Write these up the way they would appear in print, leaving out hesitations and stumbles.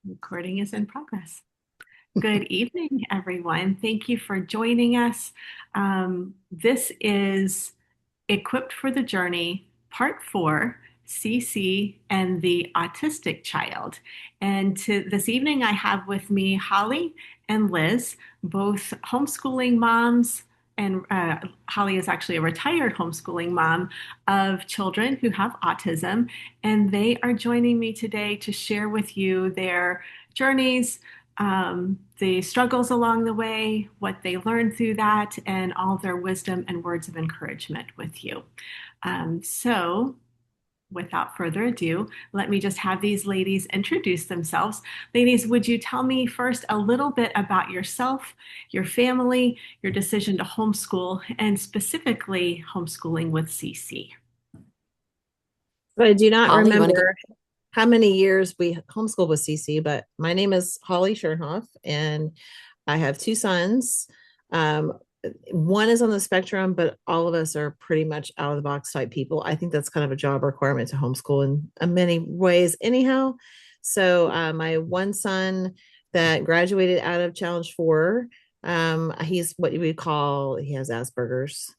Recording is in progress. Good evening, everyone. Thank you for joining us. This is Equipped for the Journey, Part 4, CC and the Autistic Child. And this evening, I have with me Holly and Liz, both homeschooling moms. And Holly is actually a retired homeschooling mom of children who have autism. And they are joining me today to share with you their journeys, the struggles along the way, what they learned through that, and all their wisdom and words of encouragement with you. So, without further ado, let me just have these ladies introduce themselves. Ladies, would you tell me first a little bit about yourself, your family, your decision to homeschool, and specifically homeschooling with CC? But I do not Holly, you want to go? remember how many years we homeschooled with CC, but my name is Holly Schoenhoff, and I have two sons. Um, One is on the spectrum, but all of us are pretty much out of the box type people. I think that's kind of a job requirement to homeschool in many ways, anyhow. So my one son that graduated out of Challenge 4, he's what you would call, he has Asperger's,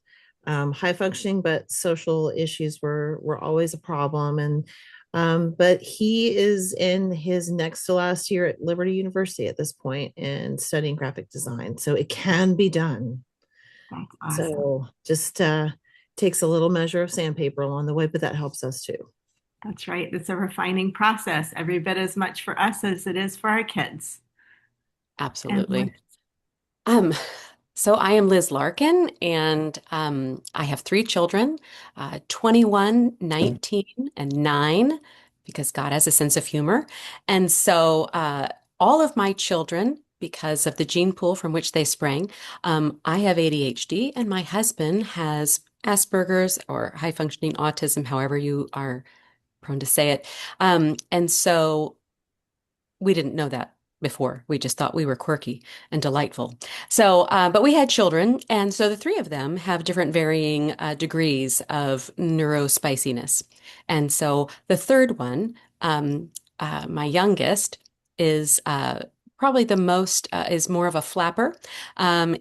high functioning, but social issues were always a problem. And but he is in his next to last year at Liberty University at this point and studying graphic design. So it can be done. That's awesome. So just takes a little measure of sandpaper along the way, but that helps us too. That's right. It's a refining process, every bit as much for us as it is for our kids. And Liz. Absolutely. Um, so I am Liz Larkin, and I have three children, 21, 19, and 9, because God has a sense of humor. And so all of my children, because of the gene pool from which they sprang, I have ADHD, and my husband has Asperger's or high functioning autism, however you are prone to say it. And so we didn't know that before. We just thought we were quirky and delightful. So, but we had children, and so the three of them have different varying degrees of neurospiciness. And so the third one, my youngest, is probably the most, is more of a flapper,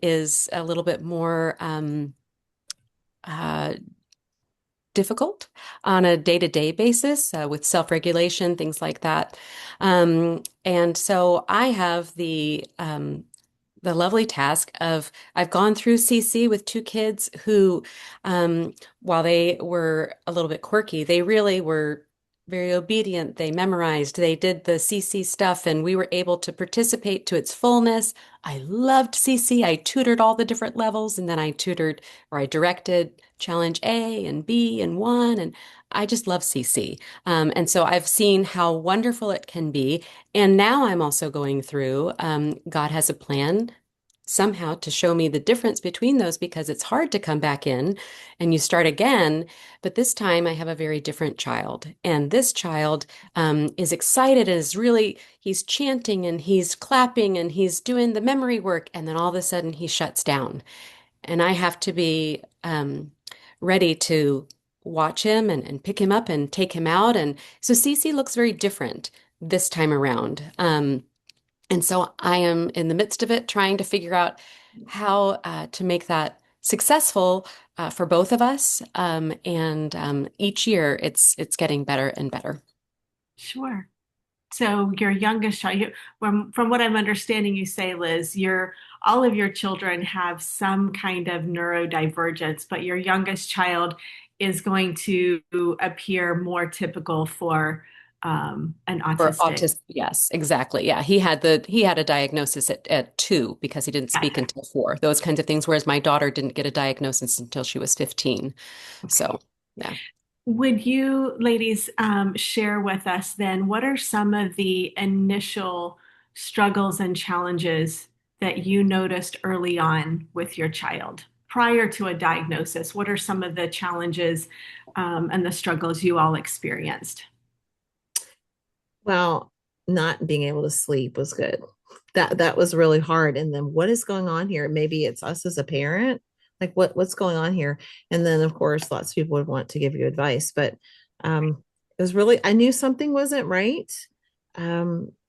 is a little bit more uh, difficult on a day-to-day basis with self-regulation, things like that. And so I have the lovely task of I've gone through CC with two kids who, while they were a little bit quirky, they really were very obedient. They memorized, they did the CC stuff, and we were able to participate to its fullness. I loved CC. I tutored all the different levels, and then I tutored or I directed challenge A and B and 1, and I just love CC. And so I've seen how wonderful it can be. And now I'm also going through, God has a plan somehow to show me the difference between those because it's hard to come back in and you start again. But this time I have a very different child. And this child is excited and is really, he's chanting and he's clapping and he's doing the memory work. And then all of a sudden he shuts down. And I have to be ready to watch him and pick him up and take him out. And so Cece looks very different this time around. And so I am in the midst of it, trying to figure out how to make that successful for both of us. And each year, it's getting better and better. Sure. So your youngest child, from what I'm understanding, you say, Liz, all of your children have some kind of neurodivergence, but your youngest child is going to appear more typical for an For autistic. autism, yes, exactly. Yeah, he had a diagnosis at 2 because he didn't speak Gotcha. until 4. Those kinds of things. Whereas my daughter didn't get a diagnosis until she was 15. Okay. So yeah. Would you ladies share with us then what are some of the initial struggles and challenges that you noticed early on with your child prior to a diagnosis? What are some of the challenges and the struggles you all experienced? Well, not being able to sleep was good. That was really hard. And then what is going on here? Maybe it's us as a parent. Like what's going on here? And then of course lots of people would want to give you advice, but it was really I knew something wasn't right.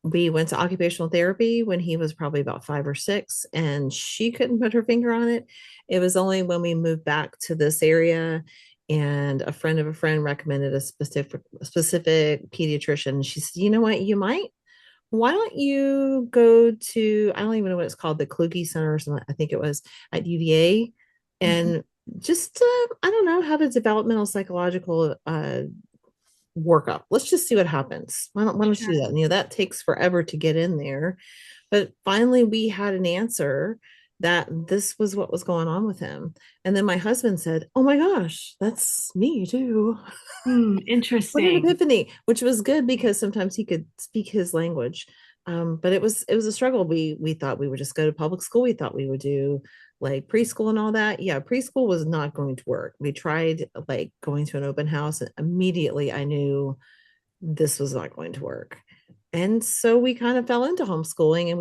we went to occupational therapy when he was probably about 5 or 6, and she couldn't put her finger on it. It was only when we moved back to this area and a friend of a friend recommended a specific pediatrician. She said, you know what, you might, why don't you go to, I don't even know what it's called, the Kluge Center or something, I think it was at UVA, Mhm. and just I don't know, have a developmental psychological workup. Let's just see what happens. Why don't you do Sure. that? That takes forever to get in there. But finally, we had an answer that this was what was going on with him. And then my husband said, oh my gosh, that's me too. What an Interesting. epiphany, which was good because sometimes he could speak his language. But it was a struggle. We thought we would just go to public school. We thought we would do like preschool and all that. Yeah, preschool was not going to work. We tried like going to an open house, and immediately I knew this was not going to work. And so we kind of fell into homeschooling, and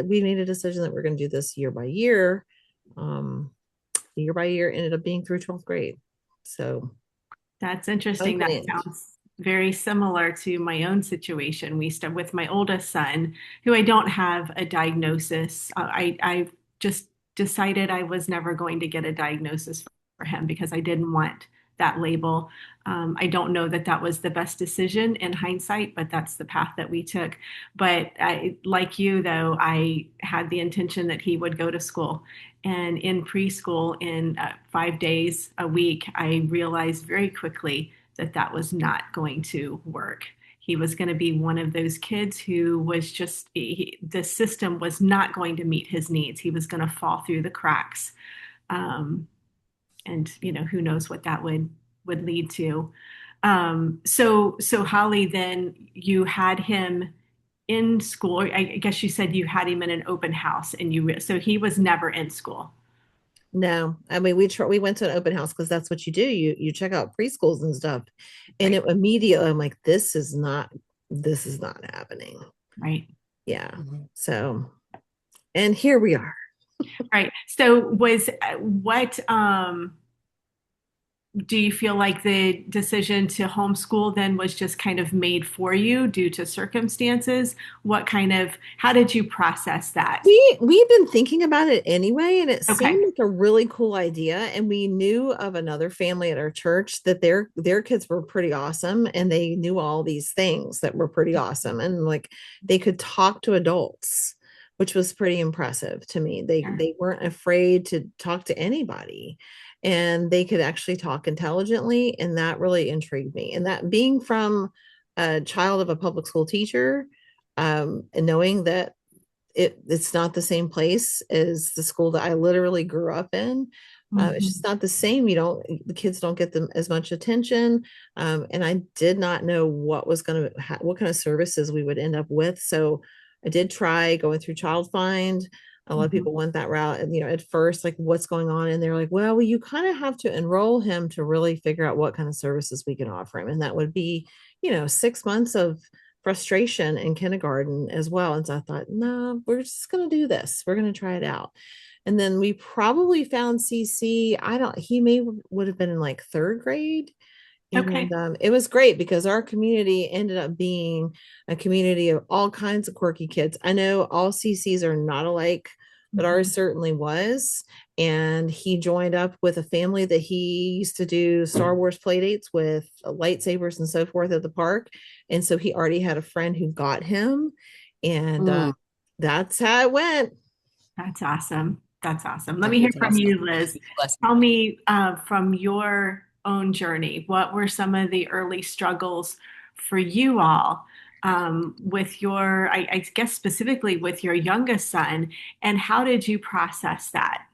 we made a decision that we're going to do this year by year. Um, Year by year ended up being through 12th grade. So That's interesting. That unplanned. sounds very similar to my own situation. We start with my oldest son, who I don't have a diagnosis. I just decided I was never going to get a diagnosis for him because I didn't want that label. I don't know that that was the best decision in hindsight, but that's the path that we took. But like you, though, I had the intention that he would go to school. And in preschool, in 5 days a week, I realized very quickly that that was not going to work. He was going to be one of those kids who was just, the system was not going to meet his needs. He was going to fall through the cracks. Um, and, who knows what that would lead to. So Holly, then you had him in school. I guess you said you had him in an open house, and so he was never in school. No, I mean we went to an open house because that's what you do. You check out preschools and stuff, and Right, it immediately I'm like, this is not happening. right, Yeah. Mhm. So, and here we are. right. So was what do you feel like the decision to homeschool then was just kind of made for you due to circumstances? How did you process that? We've been thinking about it anyway, and it Okay. seemed like a really cool idea. And we knew of another family at our church that their kids were pretty awesome, and they knew all these things that were pretty awesome, and like they could talk to adults, which was pretty impressive to me. They Sure. they weren't afraid to talk to anybody, and they could actually talk intelligently, and that really intrigued me. And that being from a child of a public school teacher, and knowing that it's not the same place as the school that I literally grew up in. It's just Mhm. not the same. The kids don't get them as much attention. And I did not know what kind of services we would end up with. So I did try going through Child Find. A lot of Mhm. people went that route. And, at first, like, what's going on? And they're like, well, you kind of have to enroll him to really figure out what kind of services we can offer him. And that would be, 6 months of frustration in kindergarten as well. And so I thought, no, we're just going to do this. We're going to try it out. And then we probably found CC. I don't, he may would have been in like third grade. And Okay. it was great because our community ended up being a community of all kinds of quirky kids. I know all CCs are not alike, but ours Mhm. certainly was. And he joined up with a family that he used to do Star Wars play dates with, lightsabers and so forth at the park. And so he already had a friend who got him. And Mm, that's how it went. That's awesome. That's awesome. Let yeah, me hear it's from awesome. you, Liz. Huge blessing. Tell me from your own journey, what were some of the early struggles for you all with I guess specifically with your youngest son, and how did you process that?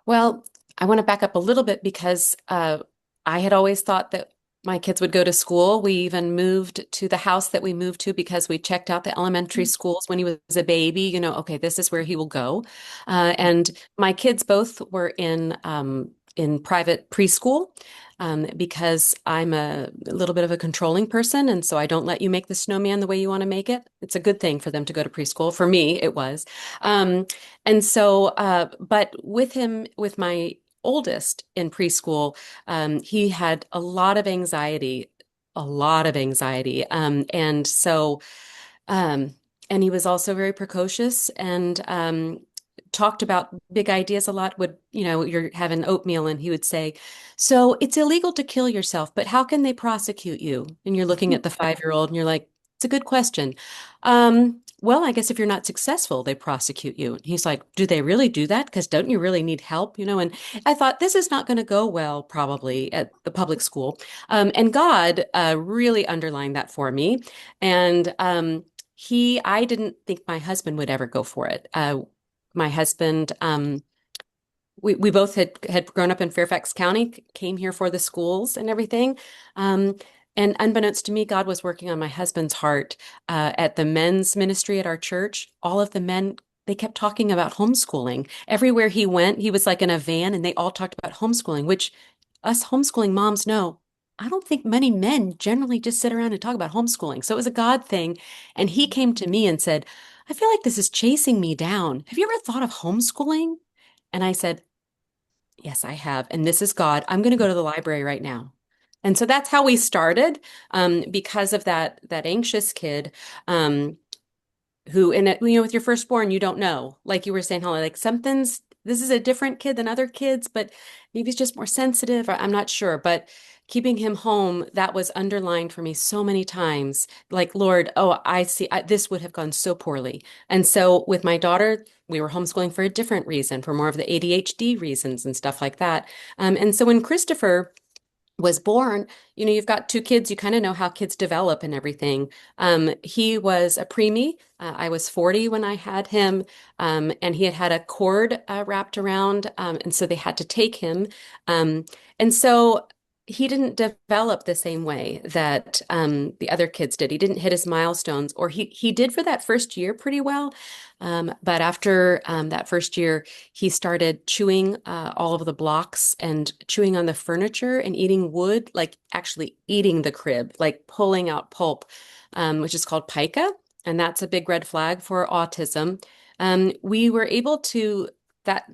Well, I want to back up a little bit because I had always thought that my kids would go to school. We even moved to the house that we moved to because we checked out the elementary schools when he was a baby. Okay, this is where he will go. And my kids both were in private preschool. Because I'm a little bit of a controlling person, and so I don't let you make the snowman the way you want to make it. It's a good thing for them to go to preschool. For me, it was. Um, and so, but with my oldest in preschool, he had a lot of anxiety, a lot of anxiety. And so Um, and he was also very precocious and talked about big ideas a lot. You're having oatmeal and he would say, "So it's illegal to kill yourself, but how can they prosecute you?" And you're looking at the 5-year-old and you're like, "It's a good question." Well, I guess if you're not successful, they prosecute you. And he's like, "Do they really do that? Because don't you really need help?" And I thought this is not going to go well, probably at the public school. And God really underlined that for me. And I didn't think my husband would ever go for it. My husband, we both had grown up in Fairfax County, came here for the schools and everything. Um, and unbeknownst to me, God was working on my husband's heart at the men's ministry at our church. All of the men, they kept talking about homeschooling. Everywhere he went, he was like in a van and they all talked about homeschooling, which us homeschooling moms know. I don't think many men generally just sit around and talk about homeschooling. So it was a God thing. And he came to me and said, "I feel like this is chasing me down. Have you ever thought of homeschooling?" And I said, "Yes, I have. And this is God. I'm going to go to the library right now." And so that's how we started, because of that anxious kid, who in it, with your firstborn, you don't know. Like you were saying, Holly, like this is a different kid than other kids, but maybe he's just more sensitive. I'm not sure. But keeping him home, that was underlined for me so many times. Like, Lord, oh, I see, this would have gone so poorly. And so with my daughter, we were homeschooling for a different reason, for more of the ADHD reasons and stuff like that. And so when Christopher was born, you've got two kids, you kind of know how kids develop and everything. He was a preemie. I was 40 when I had him, and he had had a cord wrapped around, and so they had to take him. Um, and so he didn't develop the same way that the other kids did. He didn't hit his milestones, or he did for that first year pretty well. But after that first year, he started chewing all of the blocks and chewing on the furniture and eating wood, like actually eating the crib, like pulling out pulp, which is called pica. And that's a big red flag for autism. We were able to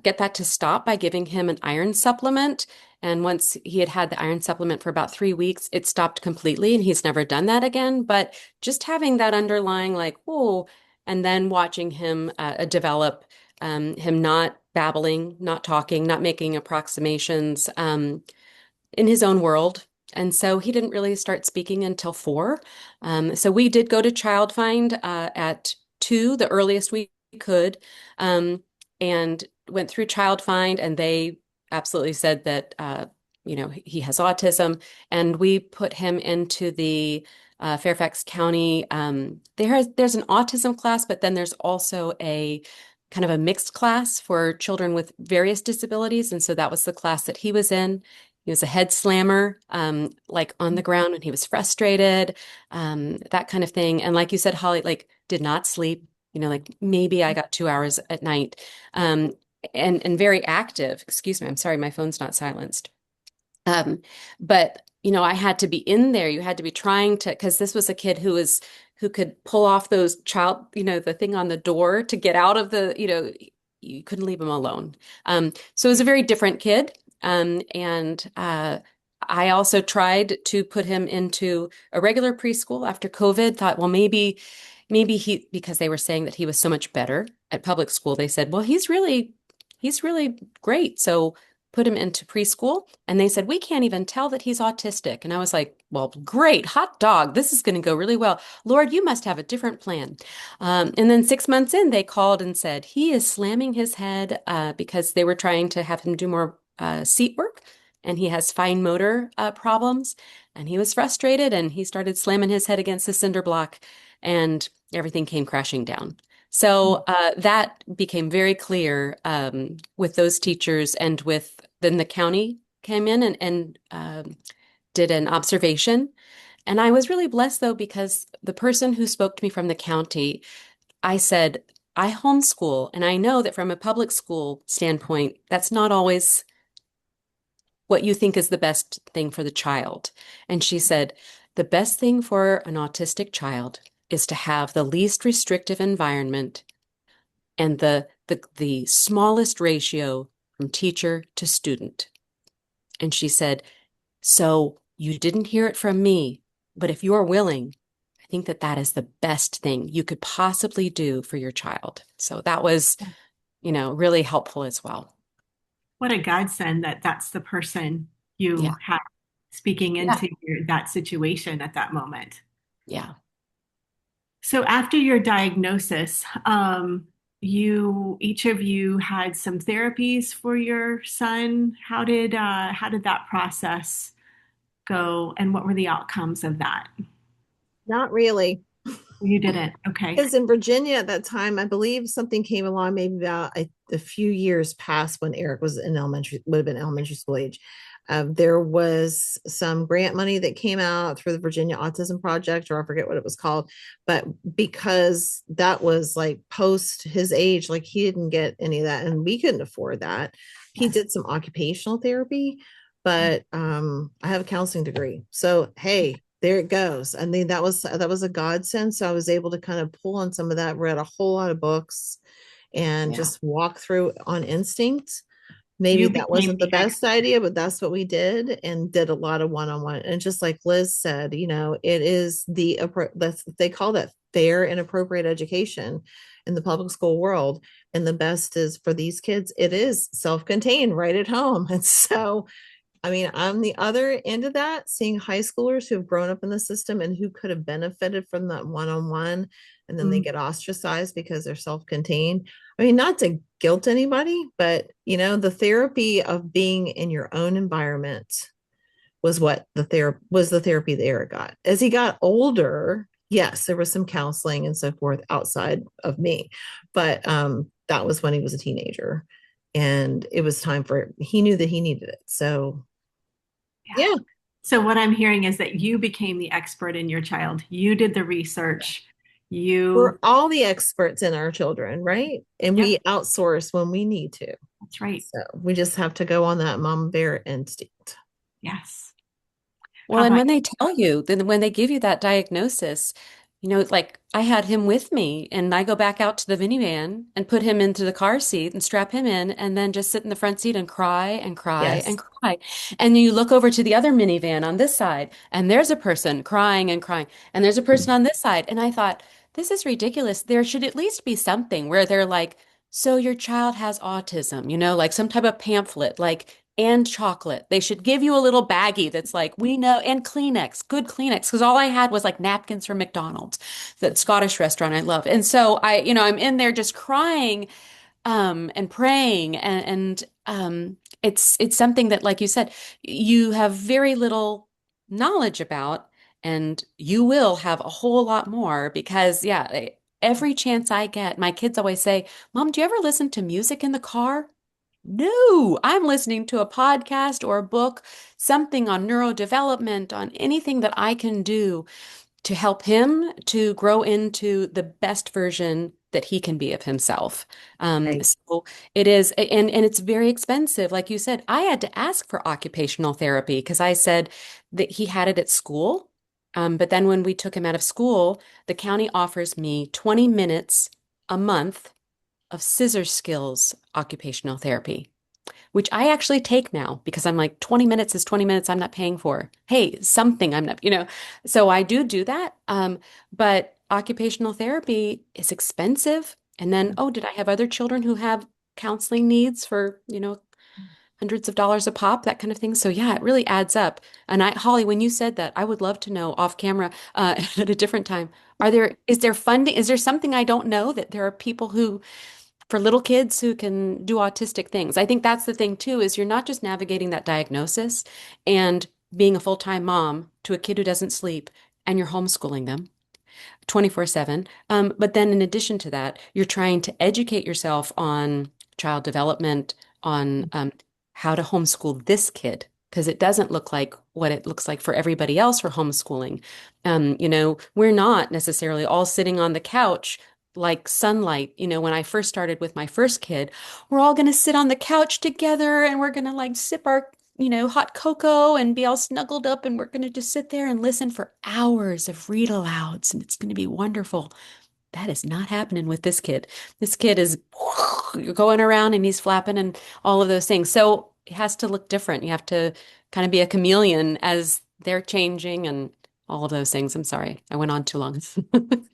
get that to stop by giving him an iron supplement. And once he had had the iron supplement for about 3 weeks, it stopped completely, and he's never done that again. But just having that underlying, like, whoa, and then watching him develop, him not babbling, not talking, not making approximations, in his own world. And so he didn't really start speaking until 4. So we did go to Child Find at 2, the earliest we could, and went through Child Find, and they absolutely said that he has autism, and we put him into the Fairfax County. There's an autism class, but then there's also a kind of a mixed class for children with various disabilities, and so that was the class that he was in. He was a head slammer, like on the ground when he was frustrated, that kind of thing. And like you said, Holly, like did not sleep, like maybe I got 2 hours at night, um, and very active. Excuse me, I'm sorry, my phone's not silenced. But I had to be in there. You had to be trying to, because this was a kid who could pull off those the thing on the door to get out of you couldn't leave him alone. So it was a very different kid. And I also tried to put him into a regular preschool after COVID, thought, well, maybe because they were saying that he was so much better at public school, they said, well, he's really great. So put him into preschool, and they said, we can't even tell that he's autistic. And I was like, well, great, hot dog. This is going to go really well. Lord, you must have a different plan. And then 6 months in, they called and said, he is slamming his head because they were trying to have him do more seat work, and he has fine motor problems. And he was frustrated, and he started slamming his head against the cinder block, and everything came crashing down. So that became very clear with those teachers, and then the county came in and did an observation. And I was really blessed though, because the person who spoke to me from the county, I said, I homeschool, and I know that from a public school standpoint, that's not always what you think is the best thing for the child. And she said, the best thing for an autistic child is to have the least restrictive environment and the smallest ratio from teacher to student. And she said, so you didn't hear it from me, but if you're willing, I think that that is the best thing you could possibly do for your child. So that was, really helpful as well. What a godsend that that's the person Yeah. you had speaking Yeah. into that situation at that moment. Yeah. So after your diagnosis, each of you had some therapies for your son. How did that process go, and what were the outcomes of that? Not really. You didn't. Okay. Because in Virginia at that time, I believe something came along maybe about a few years past when Eric was in elementary, would have been elementary school age. There was some grant money that came out through the Virginia Autism Project, or I forget what it was called. But because that was like post his age, like he didn't get any of that, and we couldn't afford that. He Yes. did some occupational therapy, but I have a counseling degree. So, hey, there it goes. I mean, that was a godsend. So I was able to kind of pull on some of that, read a whole lot of books and Yeah. just walk through on instinct. Maybe You that became wasn't the the best idea, but that's what we did and did a lot of one-on-one. And just like Liz said, it is they call that fair and appropriate education in the public school world. And the best is for these kids, it is self-contained right at home. And so I mean, I'm the other end of that, seeing high schoolers who have grown up in the system and who could have benefited from that one-on-one, and then they Mhm. get ostracized because they're self-contained. I mean, not to guilt anybody, but the therapy of being in your own environment was the therapy that Eric got. As he got older, yes, there was some counseling and so forth outside of me, but that was when he was a teenager, and it was time for he knew that he needed it. So Yeah. yeah, So what I'm hearing is that you became the expert in your child. You did the research. we're You, all the experts in our children, right? And yep, we outsource when we need to. that's right. So we just have to go on that mom bear instinct. Yes. Well, How and about when they tell you, then when they give you that diagnosis, like I had him with me and I go back out to the minivan and put him into the car seat and strap him in and then just sit in the front seat and cry and cry Yes. and cry. And you look over to the other minivan on this side and there's a person crying and crying and there's a person on this side. And I thought, this is ridiculous. There should at least be something where they're like, so your child has autism, like some type of pamphlet, like, and chocolate. They should give you a little baggie that's like, we know, and Kleenex, good Kleenex. Because all I had was like napkins from McDonald's, that Scottish restaurant I love. And so I'm in there just crying, and praying. And it's something that, like you said, you have very little knowledge about, and you will have a whole lot more because, yeah, every chance I get, my kids always say, Mom, do you ever listen to music in the car? No, I'm listening to a podcast or a book, something on neurodevelopment, on anything that I can do to help him to grow into the best version that he can be of himself. Right. So it is, and it's very expensive. Like you said, I had to ask for occupational therapy because I said that he had it at school. But then when we took him out of school, the county offers me 20 minutes a month of scissor skills occupational therapy, which I actually take now because I'm like, 20 minutes is 20 minutes I'm not paying for. Hey, something I'm not. So I do that. But occupational therapy is expensive. And then, oh, did I have other children who have counseling needs for, hundreds of dollars a pop, that kind of thing? So yeah, it really adds up. And Holly, when you said that, I would love to know off camera, at a different time. Is there funding? Is there something I don't know that there are people who for little kids who can do autistic things? I think that's the thing too, is you're not just navigating that diagnosis and being a full-time mom to a kid who doesn't sleep and you're homeschooling them 24/7. But then in addition to that, you're trying to educate yourself on child development, on how to homeschool this kid, because it doesn't look like what it looks like for everybody else for homeschooling. We're not necessarily all sitting on the couch like sunlight. When I first started with my first kid, we're all going to sit on the couch together and we're going to like sip our hot cocoa and be all snuggled up, and we're going to just sit there and listen for hours of read alouds, and it's going to be wonderful. That is not happening with this kid. This kid is going around and he's flapping and all of those things. So it has to look different. You have to kind of be a chameleon as they're changing. And all of those things. I'm sorry, I went on too long.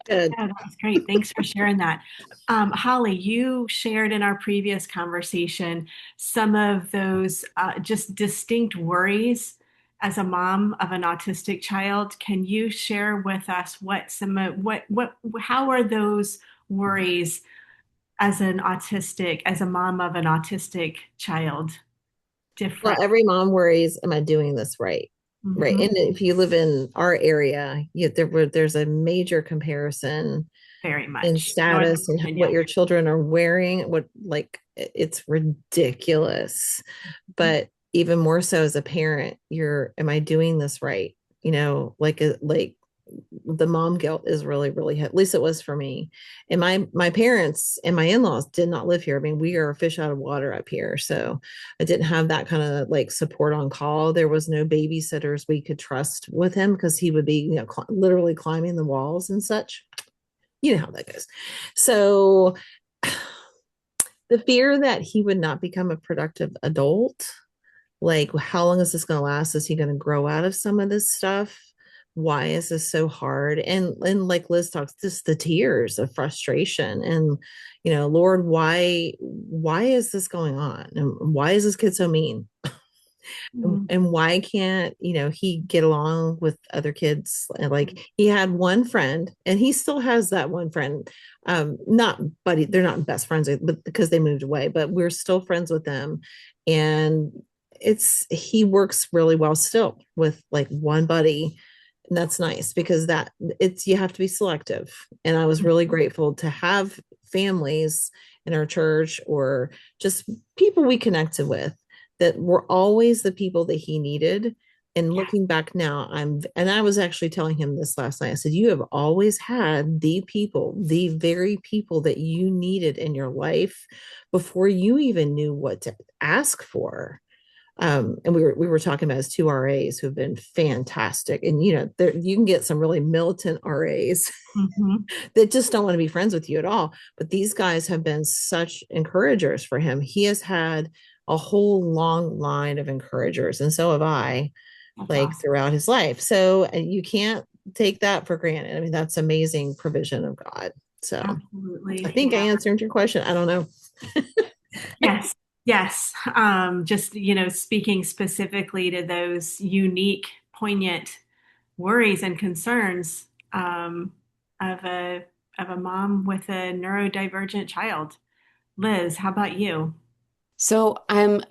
Good. Yeah, that was great. Thanks for sharing that. Holly, you shared in our previous conversation some of those just distinct worries as a mom of an autistic child. Can you share with us how are those worries as a mom of an autistic child Well, different? every mom worries, am I doing this right? Right. Hmm. And if you live in our area, there's a major comparison Very in much. Northern status and what Virginia. your children are wearing, what like it's ridiculous. But even more so as a parent, am I doing this right? Like the mom guilt is really, really, at least it was for me. And my parents and my in-laws did not live here. I mean, we are a fish out of water up here. So I didn't have that kind of like support on call. There was no babysitters we could trust with him because he would be, literally climbing the walls and such. You know how that goes. So the fear that he would not become a productive adult, like how long is this going to last? Is he going to grow out of some of this stuff? Why is this so hard? And like Liz talks, just the tears of frustration and, Lord, why is this going on? And why is this kid so mean? Mhm. And why can't he get along with other kids? And like he had one friend and he still has that one friend, not buddy, they're not best friends, but because they moved away, but we're still friends with them. And he works really well still with like one buddy, and that's nice because you have to be selective. And I was really grateful to have families in our church or just people we connected with that were always the people that he needed. And Yeah. looking back now, and I was actually telling him this last night. I said, you have always had the very people that you needed in your life before you even knew what to ask for. And we were talking about his two RAs who have been fantastic. And there you can get some really militant RAs Mhm. that just don't want to be friends with you at all. But these guys have been such encouragers for him. He has had a whole long line of encouragers, and so have I, That's like awesome. throughout his life. So you can't take that for granted. I mean, that's amazing provision of God. So I Absolutely. think I Yeah. answered your question. I don't know. Yes. Yes. Just, speaking specifically to those unique, poignant worries and concerns of a mom with a neurodivergent child. Liz, how about you? So I'm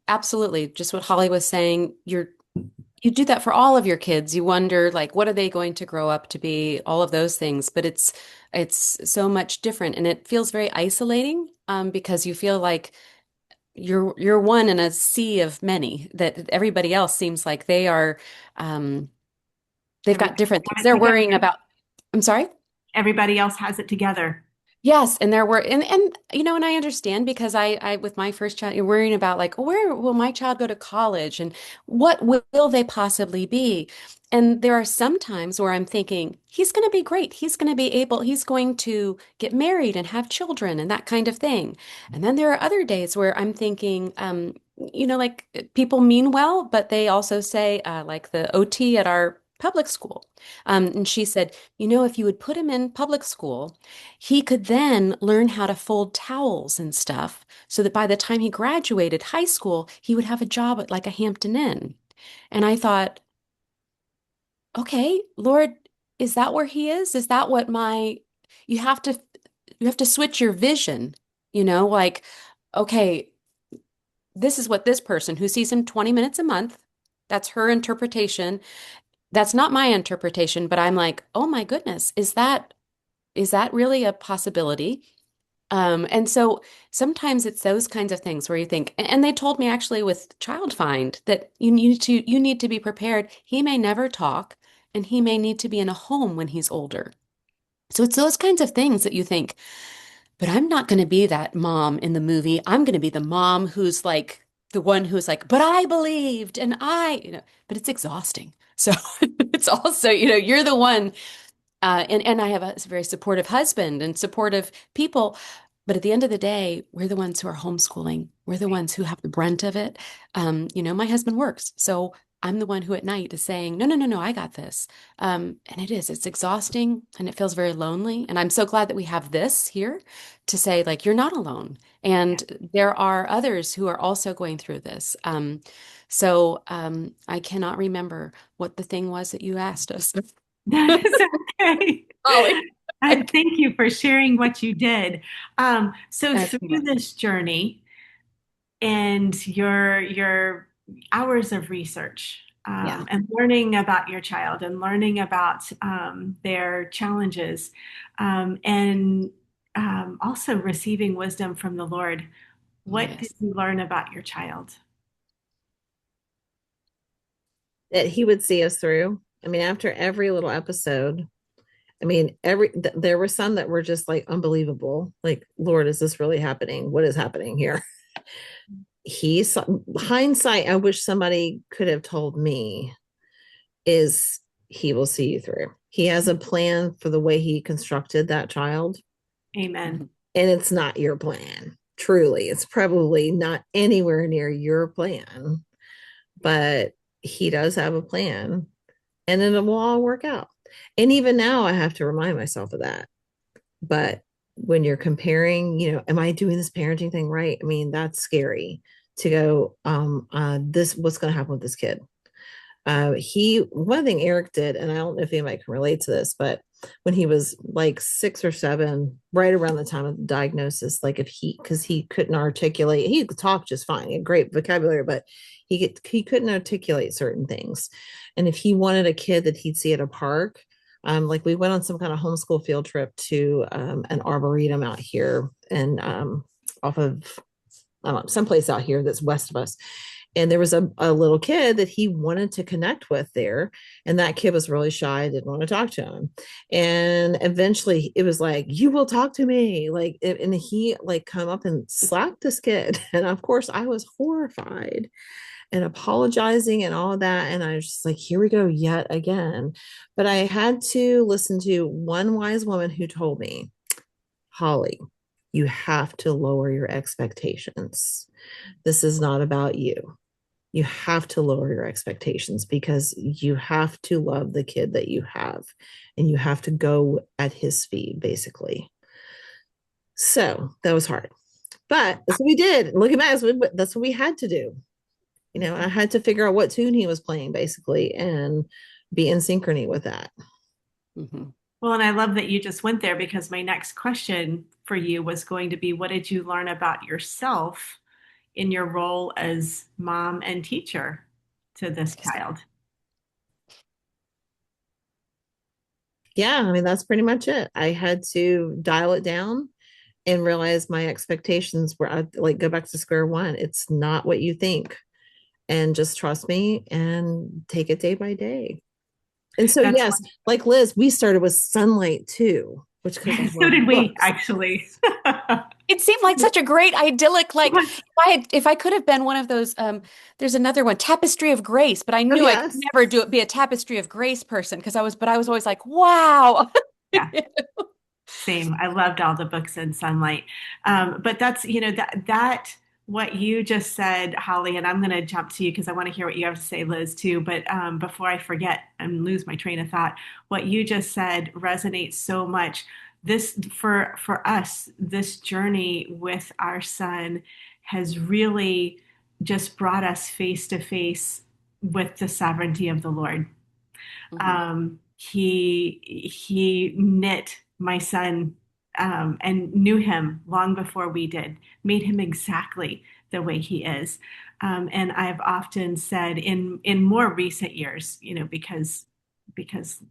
absolutely just what Holly was saying. You do that for all of your kids. You wonder like what are they going to grow up to be, all of those things. But it's so much different and it feels very isolating because you feel like you're one in a sea of many that everybody else seems like um they've got Everybody different things got it they're worrying together. about. I'm sorry? Everybody else has it together. Yes, and there were and and I understand because I with my first child you're worrying about like where will my child go to college and what will they possibly be? And there are some times where I'm thinking he's going to be great. He's going to get married and have children and that kind of thing. And then there are other days where I'm thinking like people mean well, but they also say like the OT at our public school. And she said, if you would put him in public school, he could then learn how to fold towels and stuff so that by the time he graduated high school, he would have a job at like a Hampton Inn. And I thought, okay, Lord, is that where he is? Is that what you have to you have to switch your vision, like, okay, this is what this person who sees him 20 minutes a month, that's her interpretation. That's not my interpretation, but I'm like, oh my goodness, is that really a possibility? And so sometimes it's those kinds of things where you think, and they told me actually with Child Find that you need to be prepared. He may never talk, and he may need to be in a home when he's older. So it's those kinds of things that you think, but I'm not going to be that mom in the movie. I'm going to be the mom who's like the one who's like, but I believed, and but it's exhausting. So it's also, you're the one and I have a very supportive husband and supportive people. But at the end of the day, we're the ones who are homeschooling. We're the ones who have the brunt of it. My husband works. So I'm the one who at night is saying, no, no, no, no, I got this. And it's exhausting and it feels very lonely. And I'm so glad that we have this here to say, like, you're not alone. Yeah. And there are others who are also going through this. I cannot remember what the thing was that you asked us. That is okay. Ollie. And thank you for sharing what you did. So That's through fun. this journey and your hours of research Yeah. and learning about your child and learning about their challenges and also receiving wisdom from the Lord, what did Yes. you learn about your child? That he would see us through. I mean, after every little episode, I mean, there were some that were just like unbelievable. Like, Lord, is this really happening? What is happening here? He's hindsight. I wish somebody could have told me is he will see you through. He has a plan for the way he constructed that child, Amen. Mhm. and it's not your plan. Truly, it's probably not anywhere near your plan, but he does have a plan, and then it will all work out. And even now, I have to remind myself of that. But when you're comparing, am I doing this parenting thing right? I mean, that's scary to go, this, what's going to happen with this kid? One thing Eric did, and I don't know if anybody can relate to this, but when he was like 6 or 7, right around the time of the diagnosis, like because he couldn't articulate, he could talk just fine, he had great vocabulary, but he couldn't articulate certain things. And if he wanted a kid that he'd see at a park, like we went on some kind of homeschool field trip to an arboretum out here and off of I don't know, someplace out here that's west of us. And there was a little kid that he wanted to connect with there. And that kid was really shy, didn't want to talk to him. And eventually it was like, you will talk to me. Like, and he like come up and slapped this kid. And of course I was horrified and apologizing and all that. And I was just like, here we go yet again. But I had to listen to one wise woman who told me, Holly, you have to lower your expectations. This is not about you. You have to lower your expectations because you have to love the kid that you have and you have to go at his speed, basically. So that was hard. But that's what we did. Looking back, that's what we had to do. I had to figure out what tune he was playing, basically, and be in synchrony with that. Mhm. Well, and I love that you just went there because my next question for you was going to be, what did you learn about yourself in your role as mom and teacher to this Yes. child? Yeah, I mean, that's pretty much it. I had to dial it down and realize my expectations were like go back to square one. It's not what you think. And just trust me and take it day by day. And so, That's yes, like Liz, we started with sunlight too, which because we so love did we books. actually. It seemed like such a great idyllic, like if I could have been one of those, there's another one, Tapestry of Grace, but I Oh, knew I could yes. never be a Tapestry of Grace person because I was always like, wow. Yeah. Same. I loved all the books in sunlight. But that's, that what you just said, Holly, and I'm going to jump to you because I want to hear what you have to say, Liz, too. But before I forget and lose my train of thought, what you just said resonates so much. This for us, this journey with our son has really just brought us face to face with the sovereignty of the Lord. Mhm. He knit my son and knew him long before we did, made him exactly the way he is. And I've often said in more recent years, because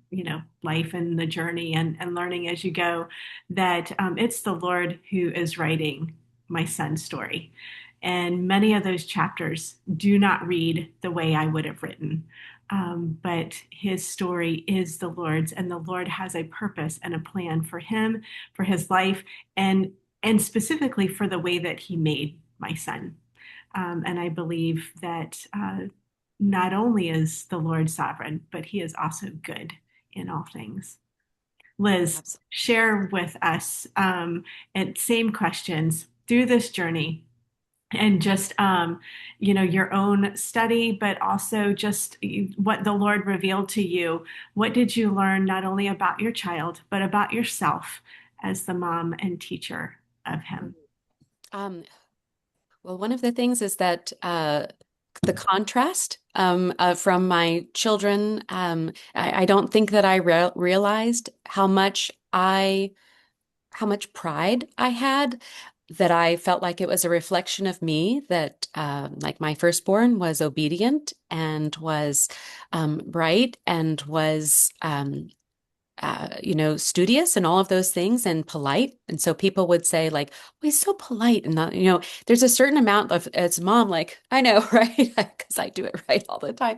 life and the journey and learning as you go, that it's the Lord who is writing my son's story. And many of those chapters do not read the way I would have written. But his story is the Lord's, and the Lord has a purpose and a plan for him, for his life, and specifically for the way that he made my son. And I believe that not only is the Lord sovereign, but he is also good in all things. Liz, Absolutely. share with us and same questions through this journey. and just your own study, but also just what the Lord revealed to you. What did you learn not only about your child, but about yourself as the mom and teacher of him? Um, well, one of the things is that the contrast from my children, I don't think that I realized how much pride I had, that I felt like it was a reflection of me, that like my firstborn was obedient and was bright and was studious and all of those things and polite. And so people would say like, oh, he's so polite. And not, there's a certain amount of, as mom, like, I know, right? Because I do it right all the time.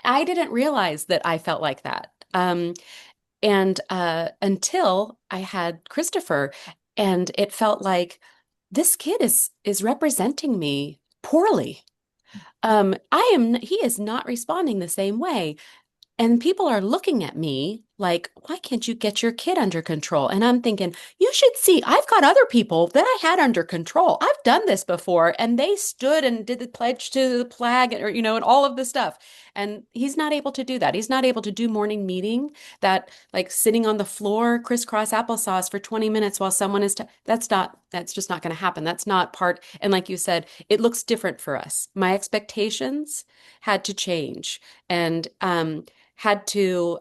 I didn't realize that I felt like that. And until I had Christopher, and it felt like this kid is representing me poorly. He is not responding the same way. And people are looking at me like, why can't you get your kid under control? And I'm thinking, you should see, I've got other people that I had under control. I've done this before. And they stood and did the pledge to the flag, or, and all of the stuff. And he's not able to do that. He's not able to do morning meeting, that like sitting on the floor, crisscross applesauce for 20 minutes while someone is, that's just not going to happen. That's not part. And like you said, it looks different for us. My expectations had to change. And, had to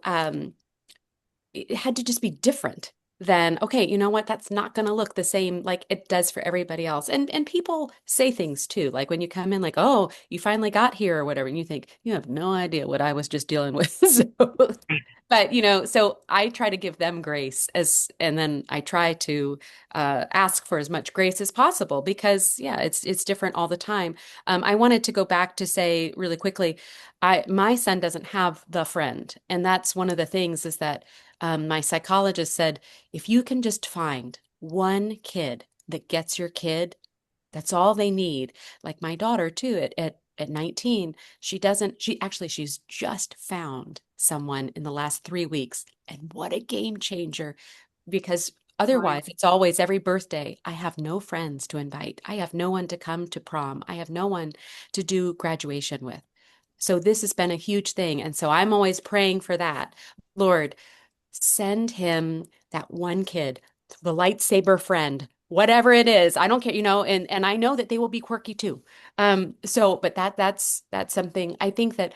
it had to just be different than, okay, you know what, that's not going to look the same like it does for everybody else. And people say things too, like when you come in like, oh, you finally got here or whatever, and you think you have no idea what I was just dealing with. But so I try to give them grace, and then I try to ask for as much grace as possible, because yeah, it's different all the time. I wanted to go back to say really quickly, my son doesn't have the friend, and that's one of the things is that my psychologist said, if you can just find one kid that gets your kid, that's all they need. Like my daughter too, at 19, she's just found someone in the last 3 weeks. And what a game changer. Because Right. otherwise, it's always every birthday. I have no friends to invite. I have no one to come to prom. I have no one to do graduation with. So this has been a huge thing. And so I'm always praying for that. Lord, send him that one kid, the lightsaber friend, whatever it is. I don't care, and I know that they will be quirky too. But that's something I think that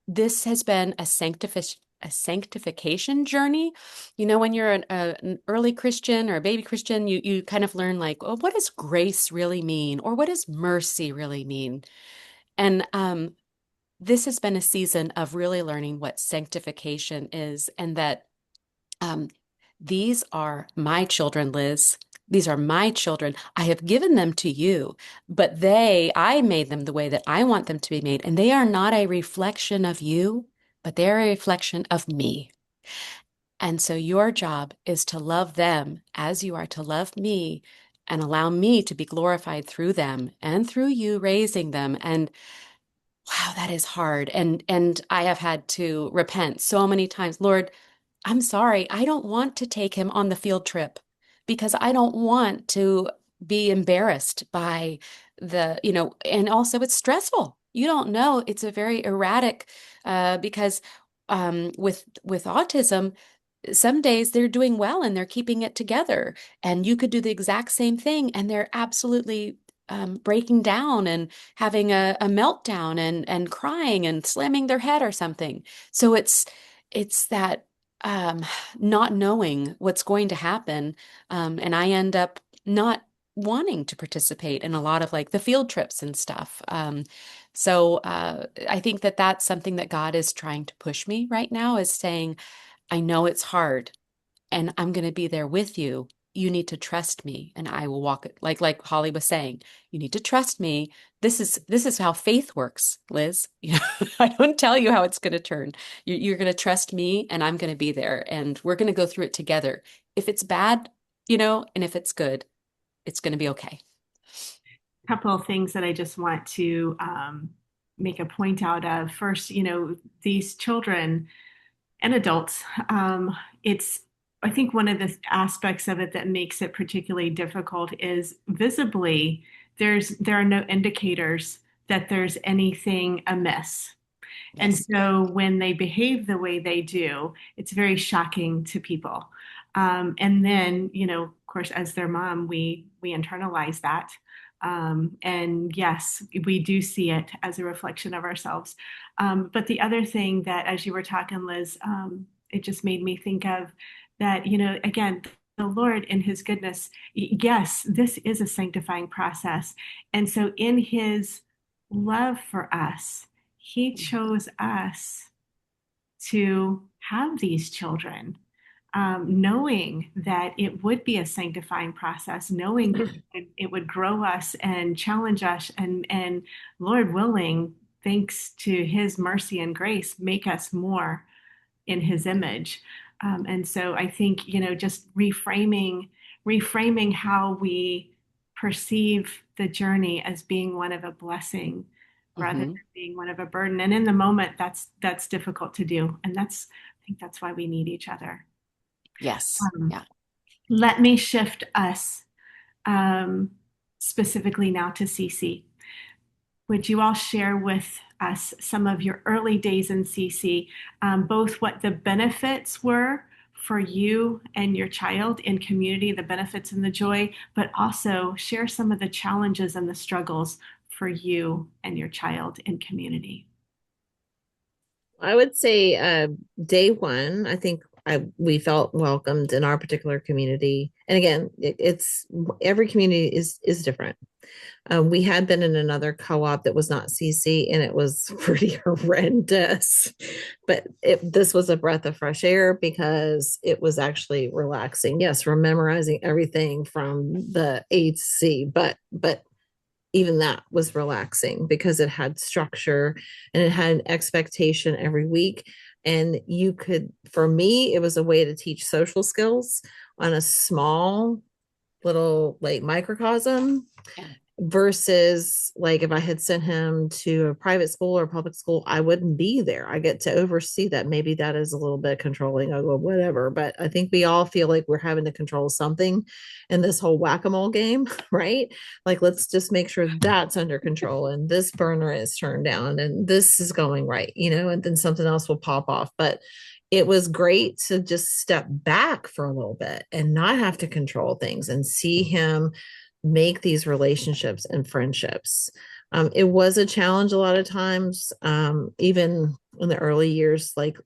this has been a sanctification journey. When you're an early Christian or a baby Christian, you kind of learn like, oh, what does grace really mean? Or what does mercy really mean? And this has been a season of really learning what sanctification is, and that um, these are my children, Liz. These are my children. I have given them to you, but I made them the way that I want them to be made. And they are not a reflection of you, but they're a reflection of me. And so your job is to love them as you are to love me, and allow me to be glorified through them and through you raising them. And wow, that is hard. And I have had to repent so many times. Lord, I'm sorry. I don't want to take him on the field trip because I don't want to be embarrassed by and also it's stressful. You don't know. It's a very erratic, because with autism, some days they're doing well and they're keeping it together. And you could do the exact same thing and they're absolutely breaking down and having a meltdown and crying and slamming their head or something. So it's that um, not knowing what's going to happen. And I end up not wanting to participate in a lot of like the field trips and stuff. So I think that that's something that God is trying to push me right now, is saying, I know it's hard and I'm going to be there with you. You need to trust me and I will walk it, like Holly was saying, you need to trust me. This is how faith works, Liz. I don't tell you how it's going to turn. You're going to trust me and I'm going to be there and we're going to go through it together. If it's bad, and if it's good, it's going to be okay. Couple of things that I just want to make a point out of. First, these children and adults, it's, I think one of the aspects of it that makes it particularly difficult is visibly there are no indicators that there's anything amiss. And Yes. so when they behave the way they do, it's very shocking to people. And then, of course, as their mom, we internalize that. And yes, we do see it as a reflection of ourselves. But the other thing that, as you were talking, Liz, it just made me think of that, again, the Lord in his goodness, yes, this is a sanctifying process. And so in his love for us, he chose us to have these children, knowing that it would be a sanctifying process, knowing that it would grow us and challenge us, and Lord willing, thanks to his mercy and grace, make us more in his image. And so I think, just reframing how we perceive the journey as being one of a blessing rather than Hmm. being one of a burden. And in the moment, that's difficult to do. And I think that's why we need each other. Yes. Um, Yeah. Let me shift us um, specifically now to CC. Would you all share with us some of your early days in CC, both what the benefits were for you and your child in community, the benefits and the joy, but also share some of the challenges and the struggles for you and your child in community? I would say day one, I think we felt welcomed in our particular community. And again, it's every community is different. We had been in another co-op that was not CC, and it was pretty horrendous. But this was a breath of fresh air because it was actually relaxing. Yes, we're memorizing everything from the A to C, but even that was relaxing because it had structure and it had an expectation every week. And you could, for me, it was a way to teach social skills on a small little like microcosm Yeah. versus like if I had sent him to a private school or public school, I wouldn't be there. I get to oversee that. Maybe that is a little bit controlling or whatever, but I think we all feel like we're having to control something in this whole whack-a-mole game, right? Like, let's just make sure that's under control and this burner is turned down and this is going right, and then something else will pop off. But it was great to just step back for a little bit and not have to control things and see him make these relationships and friendships. It was a challenge a lot of times, even in the early years, like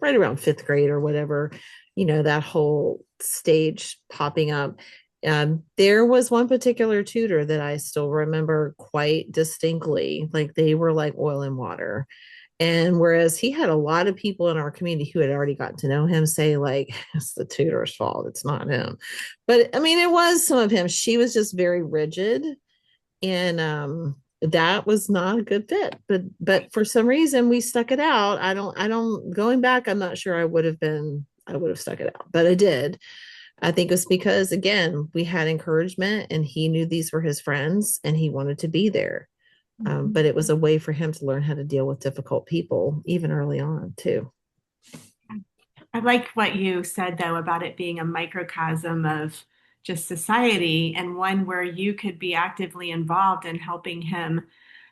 right around fifth grade or whatever, that whole stage popping up. There was one particular tutor that I still remember quite distinctly. Like they were like oil and water. And whereas he had a lot of people in our community who had already gotten to know him say, like, it's the tutor's fault, it's not him. But I mean, it was some of him. She was just very rigid. And that was not a good fit. But for some reason we stuck it out. I don't going back, I'm not sure I would have stuck it out, but I did. I think it was because again, we had encouragement and he knew these were his friends and he wanted to be there. But it was a way for him to learn how to deal with difficult people, even early on, too. I like what you said, though, about it being a microcosm of just society and one where you could be actively involved in helping him.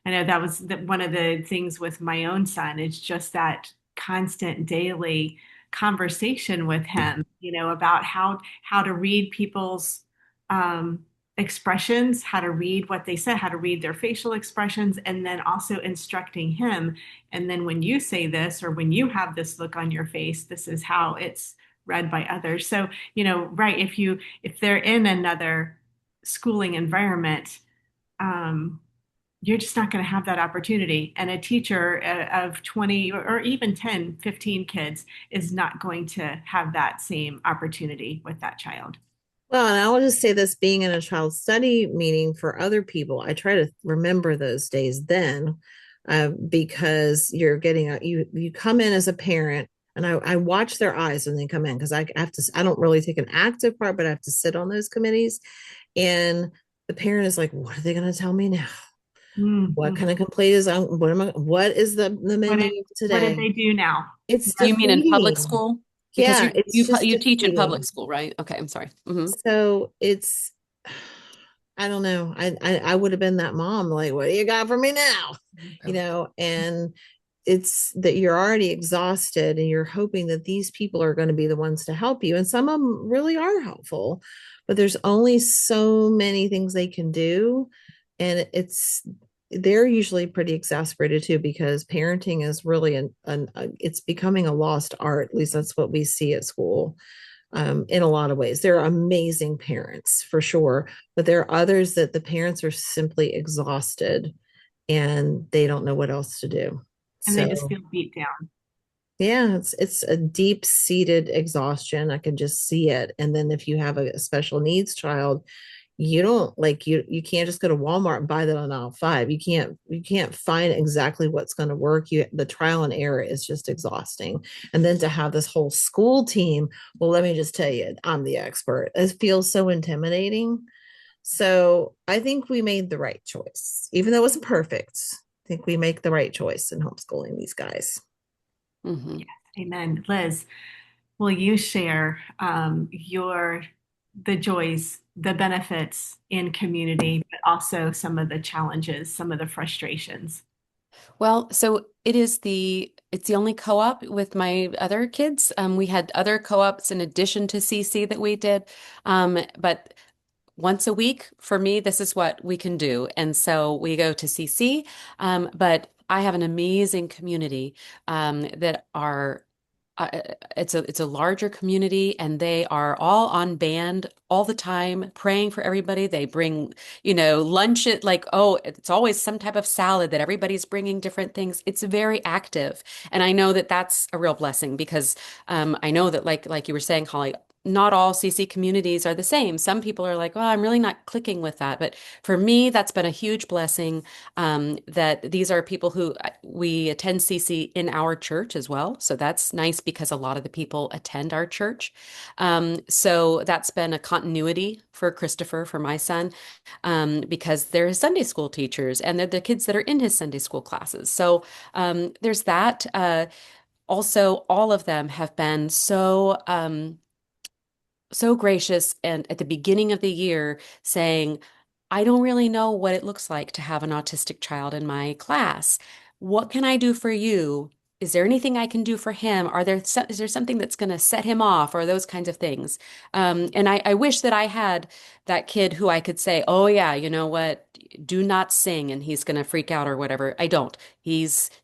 I know that was one of the things with my own son. It's just that constant daily conversation with him, about how to read people's um, expressions, how to read what they said, how to read their facial expressions, and then also instructing him. And then when you say this, or when you have this look on your face, this is how it's read by others. So, right, if they're in another schooling environment, um, you're just not going to have that opportunity. And a teacher of 20 or even 10, 15 kids is not going to have that same opportunity with that child. Well, and I will just say this, being in a child study meeting for other people, I try to remember those days then, because you're getting you come in as a parent, and I watch their eyes when they come in because I have to. I don't really take an active part, but I have to sit on those committees, and the parent is like, "What are they going to tell me now? What Mhm. kind of complaint is on? What am I? What is the menu What did today?" they do now? It's Do you mean in public defeating. school? Because Yeah, it's just you teach in public defeating. school, right? Okay, I'm sorry. Hmm. So it's I don't know. I would have been that mom, like, what do you got for me now? Oh. And it's that you're already exhausted and you're hoping that these people are going to be the ones to help you. And some of them really are helpful, but there's only so many things they can do. And they're usually pretty exasperated too, because parenting is really it's becoming a lost art. At least that's what we see at school, in a lot of ways. There are amazing parents for sure, but there are others that the parents are simply exhausted and they don't know what else to do. And they just So feel beat down. yeah, it's a deep-seated exhaustion. I can just see it. And then if you have a special needs child, you don't like you can't just go to Walmart and buy that on aisle five. You can't find exactly what's going to work. The trial and error is just exhausting. And then to have this whole school team, well, let me just tell you, I'm the expert. It feels so intimidating. So I think we made the right choice, even though it wasn't perfect. I think we make the right choice in homeschooling these guys. Hmm. Yes, amen. Liz, will you share the joys, the benefits in community, but also some of the challenges, some of the frustrations? Well, so it's the only co-op with my other kids. We had other co-ops in addition to CC that we did. But once a week for me, this is what we can do. And so we go to CC. But I have an amazing community that are it's a larger community, and they are all on band all the time, praying for everybody. They bring, lunch at like, oh, it's always some type of salad that everybody's bringing different things. It's very active, and I know that that's a real blessing because I know that like you were saying, Holly, not all CC communities are the same. Some people are like, oh, I'm really not clicking with that. But for me, that's been a huge blessing, that these are people who we attend CC in our church as well. So that's nice because a lot of the people attend our church. So that's been a continuity for Christopher, for my son, because they're his Sunday school teachers and they're the kids that are in his Sunday school classes. So there's that. Also, all of them have been so gracious and at the beginning of the year saying, I don't really know what it looks like to have an autistic child in my class. What can I do for you? Is there anything I can do for him? Is there something that's going to set him off or those kinds of things? And I wish that I had that kid who I could say, oh yeah, you know what? Do not sing and he's going to freak out or whatever. I don't.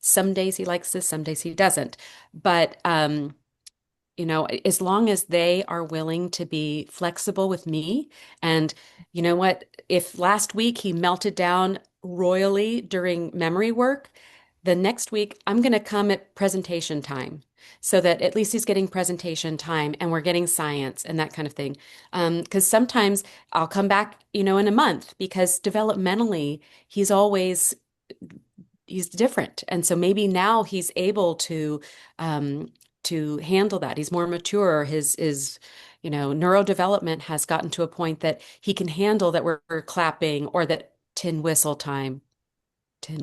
Some days he likes this, some days he doesn't. But as long as they are willing to be flexible with me. And you know what? If last week he melted down royally during memory work, the next week I'm going to come at presentation time so that at least he's getting presentation time and we're getting science and that kind of thing. Because sometimes I'll come back, in a month because developmentally he's different. And so maybe now he's able to handle that. He's more mature. His neurodevelopment has gotten to a point that he can handle that we're clapping or that tin whistle time. Come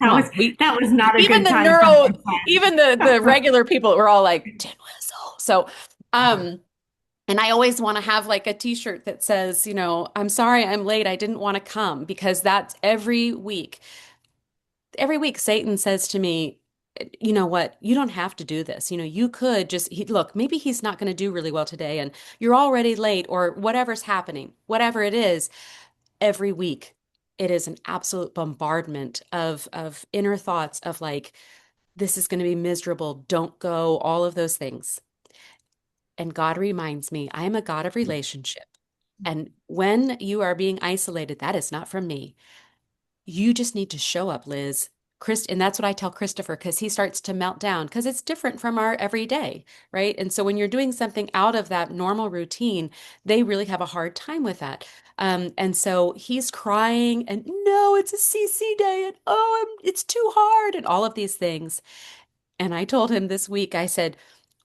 That was on. We that was not a even good the time for neuro, even the my regular people were all like tin whistle. So, and I always want to have like a t-shirt that says, I'm sorry I'm late. I didn't want to come because that's every week. Every week Satan says to me, you know what? You don't have to do this. You could look, maybe he's not going to do really well today and you're already late or whatever's happening, whatever it is, every week. It is an absolute bombardment of inner thoughts of like, this is going to be miserable. Don't go, all of those things. And God reminds me, I am a God of relationship. And when you are being isolated, that is not from me. You just need to show up, Liz. And that's what I tell Christopher because he starts to melt down because it's different from our everyday, right? And so when you're doing something out of that normal routine, they really have a hard time with that. And so he's crying and no, it's a CC day and it's too hard and all of these things. And I told him this week, I said,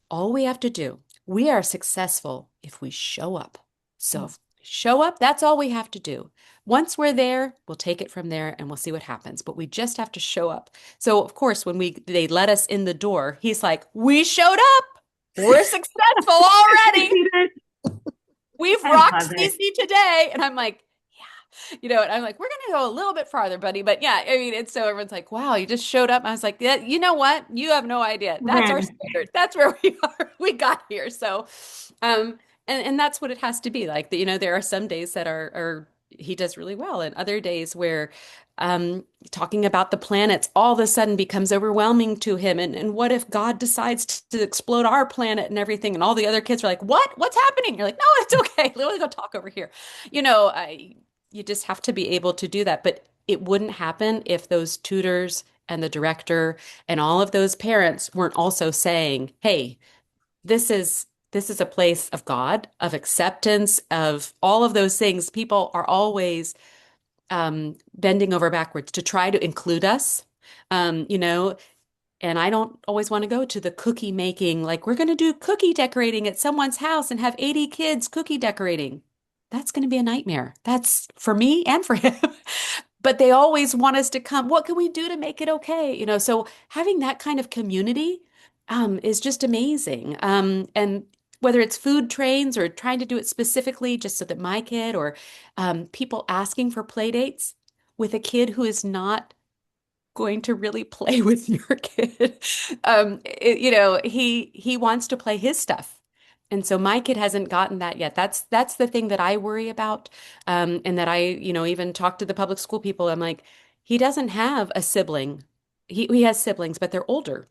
all we have to do, we are successful if we show up. So if we show up, that's all we have to do. Once we're there, we'll take it from there and we'll see what happens. But we just have to show up. So of course, when they let us in the door, he's like, "We showed up. We're successful already. we've I rocked love it. CC today. And I'm like, yeah, and I'm like, we're going to go a little bit farther, buddy. But yeah, I mean, it's so everyone's like, wow, you just showed up. I was like, yeah, you know what? You have no idea. That's our Win. standard. That's where we are. We got here. So, um, and that's what it has to be like. There are some days that are he does really well, and other days where talking about the planets all of a sudden becomes overwhelming to him. And what if God decides to explode our planet and everything? And all the other kids are like, what? What's happening? You're like, no, it's okay. Let go talk over here. You just have to be able to do that. But it wouldn't happen if those tutors and the director and all of those parents weren't also saying, hey, this is a place of God, of acceptance, of all of those things. People are always bending over backwards to try to include us. Um, you know, and I don't always want to go to the cookie making, like we're going to do cookie decorating at someone's house and have 80 kids cookie decorating. That's going to be a nightmare. That's for me and for him. But they always want us to come. What can we do to make it okay? So having that kind of community is just amazing. And whether it's food trains or trying to do it specifically just so that my kid or people asking for play dates with a kid who is not going to really play with your kid. He wants to play his stuff. And so my kid hasn't gotten that yet. That's the thing that I worry about. And that even talk to the public school people. I'm like, he doesn't have a sibling. He has siblings, but they're older.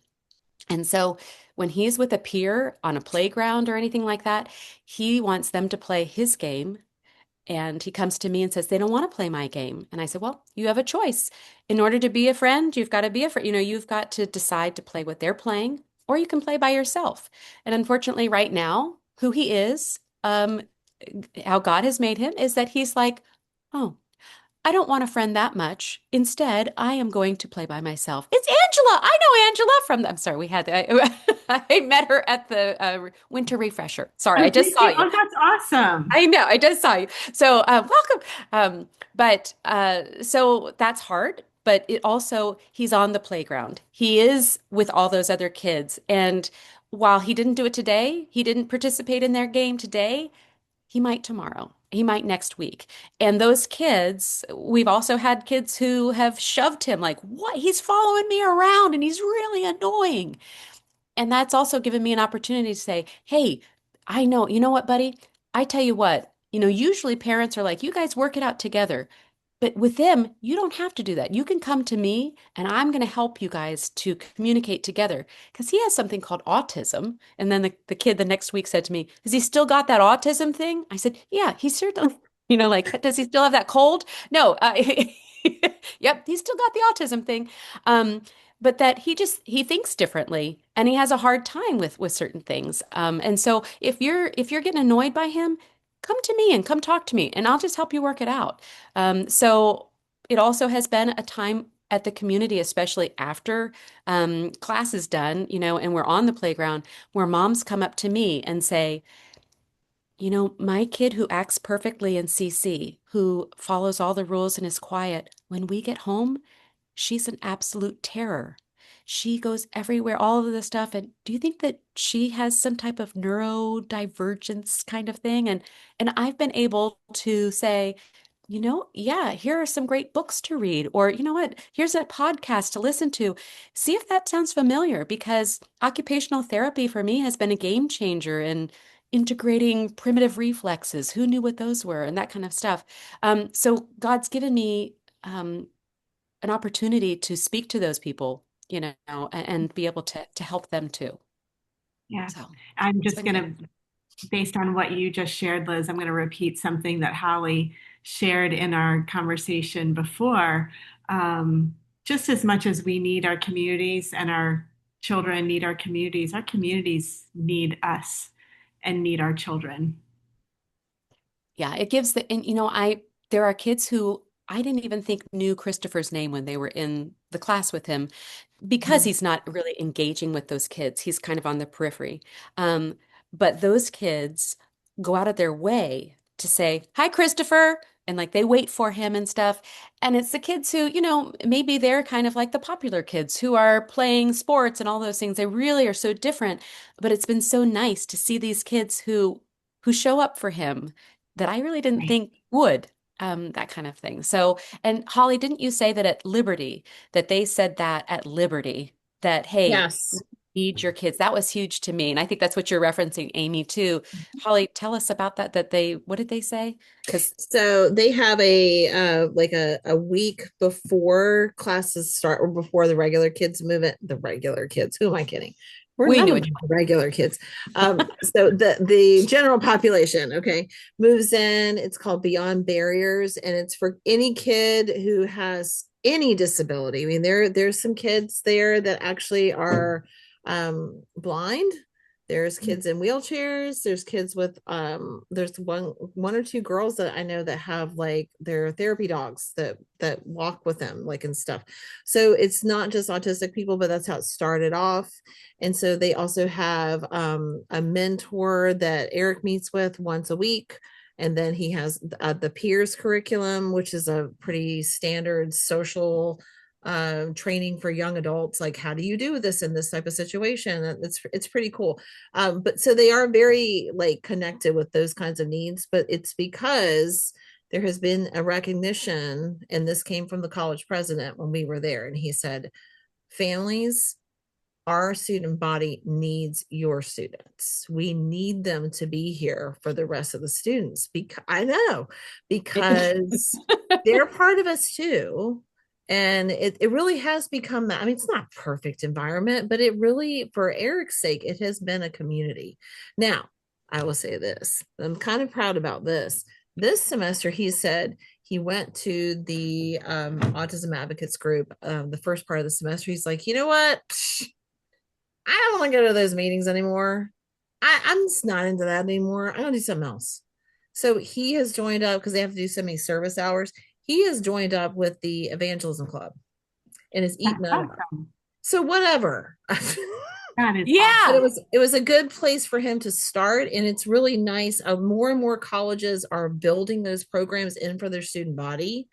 And so when he's with a peer on a playground or anything like that, he wants them to play his game, and he comes to me and says, they don't want to play my game. And I said, well, you have a choice. In order to be a friend, you've got to be a friend. You've got to decide to play what they're playing, or you can play by yourself. And unfortunately, right now, who he is, how God has made him, is that he's like, oh, I don't want a friend that much. Instead, I am going to play by myself. It's Angela. I know Angela I'm sorry, I met her at the winter refresher. Sorry, Oh, I just did saw you? you. Oh, that's awesome. I know, I just saw you. So, welcome. So that's hard, but it also, he's on the playground. He is with all those other kids. And while he didn't do it today, he didn't participate in their game today, he might tomorrow. He might next week. And those kids, we've also had kids who have shoved him like, what? He's following me around and he's really annoying. And that's also given me an opportunity to say, hey, I know, you know what, buddy? I tell you what, usually parents are like, you guys work it out together. But with them, you don't have to do that. You can come to me and I'm going to help you guys to communicate together because he has something called autism. And then the kid the next week said to me, has he still got that autism thing? I said, yeah, he certainly, like, does he still have that cold? No. Yep, he's still got the autism thing. But that he thinks differently and he has a hard time with certain things. And so if you're getting annoyed by him, come to me and come talk to me and I'll just help you work it out. So it also has been a time at the community, especially after class is done, and we're on the playground, where moms come up to me and say, my kid who acts perfectly in CC, who follows all the rules and is quiet, when we get home, she's an absolute terror. She goes everywhere, all of this stuff. And do you think that she has some type of neurodivergence kind of thing? And I've been able to say, yeah, here are some great books to read, or you know what, here's a podcast to listen to. See if that sounds familiar, because occupational therapy for me has been a game changer in integrating primitive reflexes. Who knew what those were and that kind of stuff. So God's given me an opportunity to speak to those people, and be able to help them too. Yeah. So I'm it's just been going good. to, based on what you just shared, Liz, I'm going to repeat something that Holly shared in our conversation before. Um, just as much as we need our communities and our children need our communities need us and need our children. Yeah, it gives and there are kids who I didn't even think knew Christopher's name when they were in the class with him, because Mhm. he's not really engaging with those kids. He's kind of on the periphery. But those kids go out of their way to say, hi, Christopher. And like they wait for him and stuff. And it's the kids who, maybe they're kind of like the popular kids who are playing sports and all those things. They really are so different. But it's been so nice to see these kids who who show up for him that I really didn't Right. think would. That kind of thing. So, and Holly, didn't you say that at Liberty, that they said that at Liberty, that, hey, we Yes. need your kids? That was huge to me. And I think that's what you're referencing, Amy, too. Holly, tell us about that, that they, what did they say? Because So they have a like a week before classes start or before the regular kids move in. The regular kids, who am I kidding? We're we none knew of it. them are regular kids. So the general population, okay, moves in. It's called Beyond Barriers, and it's for any kid who has any disability. I mean, there's some kids there that actually are blind. There's kids in wheelchairs. There's kids with there's one or two girls that I know that have like their therapy dogs that walk with them like and stuff. So it's not just autistic people, but that's how it started off. And so they also have a mentor that Eric meets with once a week. And then he has the peers curriculum, which is a pretty standard social training for young adults. Like, how do you do this in this type of situation? It's pretty cool. But so they are very like connected with those kinds of needs, but it's because there has been a recognition, and this came from the college president when we were there, and he said, families, our student body needs your students. We need them to be here for the rest of the students. Because I know, because they're part of us too. And it really has become that. I mean, it's not a perfect environment, but it really, for Eric's sake, it has been a community. Now, I will say this. I'm kind of proud about this. This semester, he said he went to the Autism Advocates group the first part of the semester. He's like, you know what? I don't want to go to those meetings anymore. I'm just not into that anymore. I want to do something else. So he has joined up because they have to do so many service hours. He has joined up with the evangelism club and is That's eating that up. awesome. So whatever. That is But Yeah. awesome. it was a good place for him to start, and it's really nice. More and more colleges are building those programs in for their student body.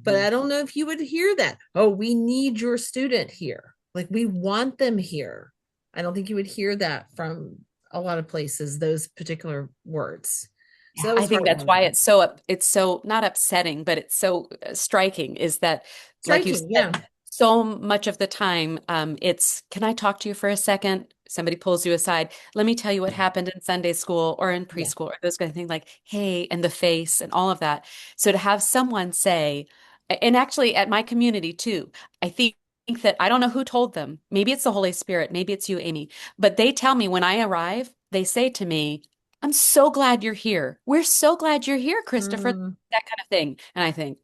But I don't know if you would hear that. Oh, we need your student here. Like, we want them here. I don't think you would hear that from a lot of places, those particular words. So Yeah. that I was think that's why heartwarming. it's so not upsetting, but it's so striking is that, like you Striking, said, yeah. so much of the time, it's, can I talk to you for a second? Somebody pulls you aside. Let me tell you what happened in Sunday school or in Yeah. preschool or those kind of things like, hey, and the face and all of that. So to have someone say, and actually at my community too, I think that I don't know who told them. Maybe it's the Holy Spirit, maybe it's you, Amy, but they tell me when I arrive, they say to me, I'm so glad you're here. We're so glad you're here, Christopher. Mm, That kind of thing. And I think,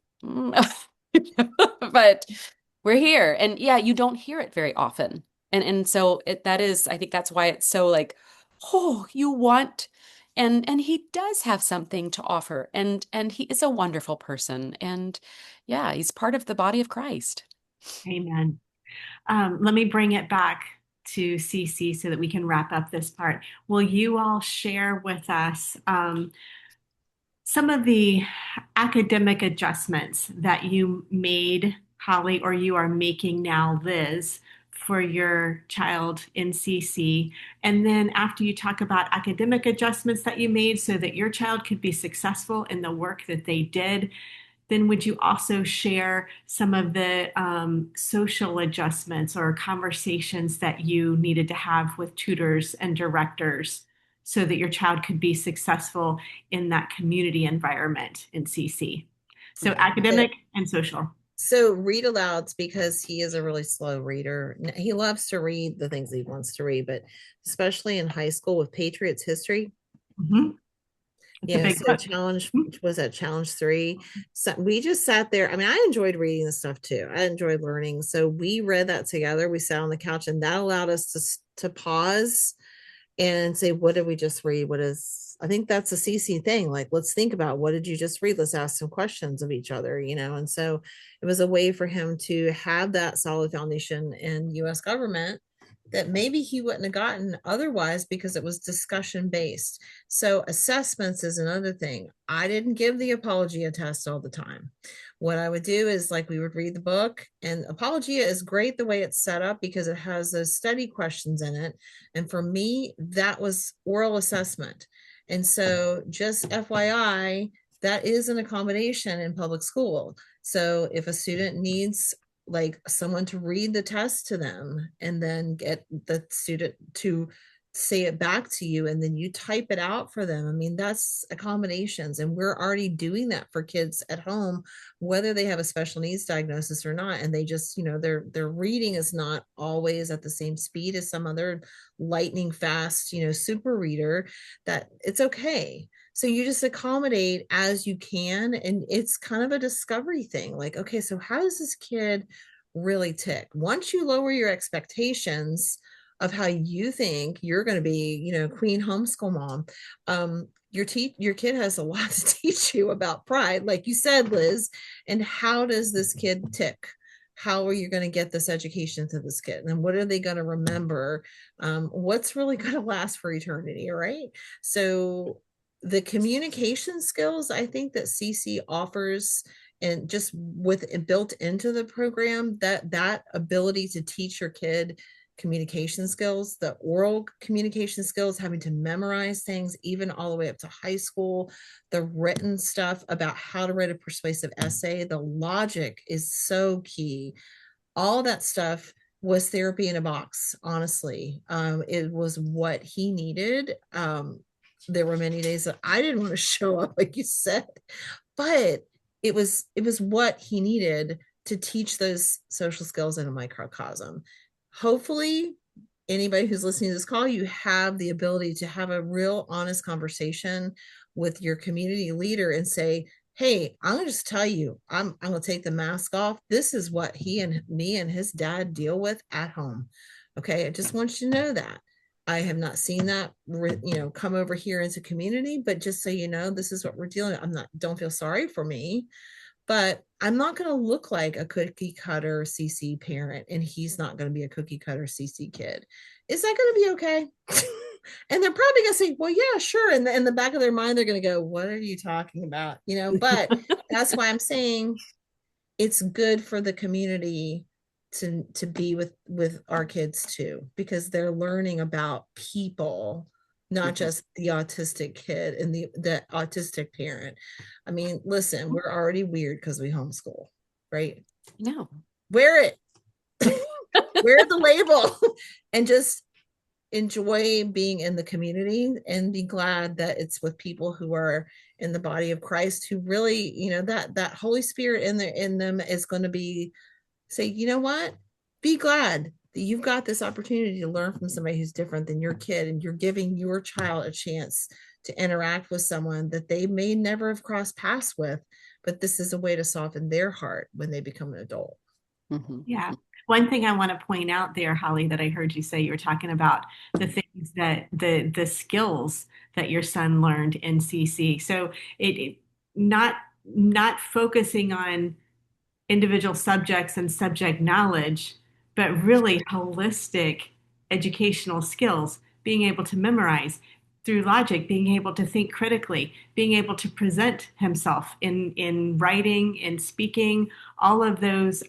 but we're here. And yeah, you don't hear it very often. And so that is, I think that's why it's so like, oh, you want, and he does have something to offer. And he is a wonderful person. And yeah, he's part of the body of Christ. Amen. Let me bring it back to Cece so that we can wrap up this part. Will you all share with us some of the academic adjustments that you made, Holly, or you are making now, Liz, for your child in CC? And then after you talk about academic adjustments that you made so that your child could be successful in the work that they did, then would you also share some of the social adjustments or conversations that you needed to have with tutors and directors so that your child could be successful in that community environment in CC? So yeah. academic and social. So read alouds, because he is a really slow reader. He loves to read the things he wants to read, but especially in high school with Patriots history, Mhm. It's a yeah, big so book. challenge Mhm. was that challenge three. So we just sat there. I mean, I enjoyed reading the stuff too. I enjoyed learning. So we read that together. We sat on the couch, and that allowed us to pause and say, what did we just read? What is, I think that's a CC thing. Like, let's think about, what did you just read? Let's ask some questions of each other, you know? And so it was a way for him to have that solid foundation in US government that maybe he wouldn't have gotten otherwise, because it was discussion based. So assessments is another thing. I didn't give the Apologia test all the time. What I would do is, like, we would read the book, and Apologia is great the way it's set up because it has those study questions in it. And for me, that was oral assessment. And so just FYI, that is an accommodation in public school. So if a student needs like someone to read the test to them and then get the student to say it back to you and then you type it out for them. I mean, that's accommodations. And we're already doing that for kids at home, whether they have a special needs diagnosis or not. And they just, their reading is not always at the same speed as some other lightning fast, super reader, that it's okay. So you just accommodate as you can. And it's kind of a discovery thing. Like, okay, so how does this kid really tick? Once you lower your expectations of how you think you're going to be, queen homeschool mom, your kid has a lot to teach you about pride, like you said, Liz, and how does this kid tick? How are you going to get this education to this kid? And what are they going to remember? What's really going to last for eternity, right? So the communication skills, I think that CC offers, and just with it built into the program, that ability to teach your kid communication skills, the oral communication skills, having to memorize things, even all the way up to high school, the written stuff about how to write a persuasive essay, the logic is so key. All that stuff was therapy in a box, honestly. It was what he needed. There were many days that I didn't want to show up, like you said, but it was what he needed to teach those social skills in a microcosm. Hopefully, anybody who's listening to this call, you have the ability to have a real honest conversation with your community leader and say, hey, I'm going to just tell you, I'm going to take the mask off. This is what he and me and his dad deal with at home. Okay. I just want you to know that. I have not seen that, come over here into community, but just so you know, this is what we're dealing with. Don't feel sorry for me, but I'm not going to look like a cookie cutter CC parent, and he's not going to be a cookie cutter CC kid. Is that going to be okay? And they're probably going to say, well, yeah, sure. And in the back of their mind, they're going to go, what are you talking about? But that's why I'm saying it's good for the community to be with our kids too, because they're learning about people, not just the autistic kid and the autistic parent. I mean, listen, we're already weird because we homeschool, right? No. Wear it. Wear the label and just enjoy being in the community and be glad that it's with people who are in the body of Christ, who really, that Holy Spirit in them is going to be say, you know what? Be glad that you've got this opportunity to learn from somebody who's different than your kid, and you're giving your child a chance to interact with someone that they may never have crossed paths with, but this is a way to soften their heart when they become an adult. Mm-hmm. Yeah. One thing I want to point out there, Holly, that I heard you say, you were talking about the things that the skills that your son learned in CC. So it not focusing on individual subjects and subject knowledge, but really holistic educational skills, being able to memorize through logic, being able to think critically, being able to present himself in writing, in speaking, all of those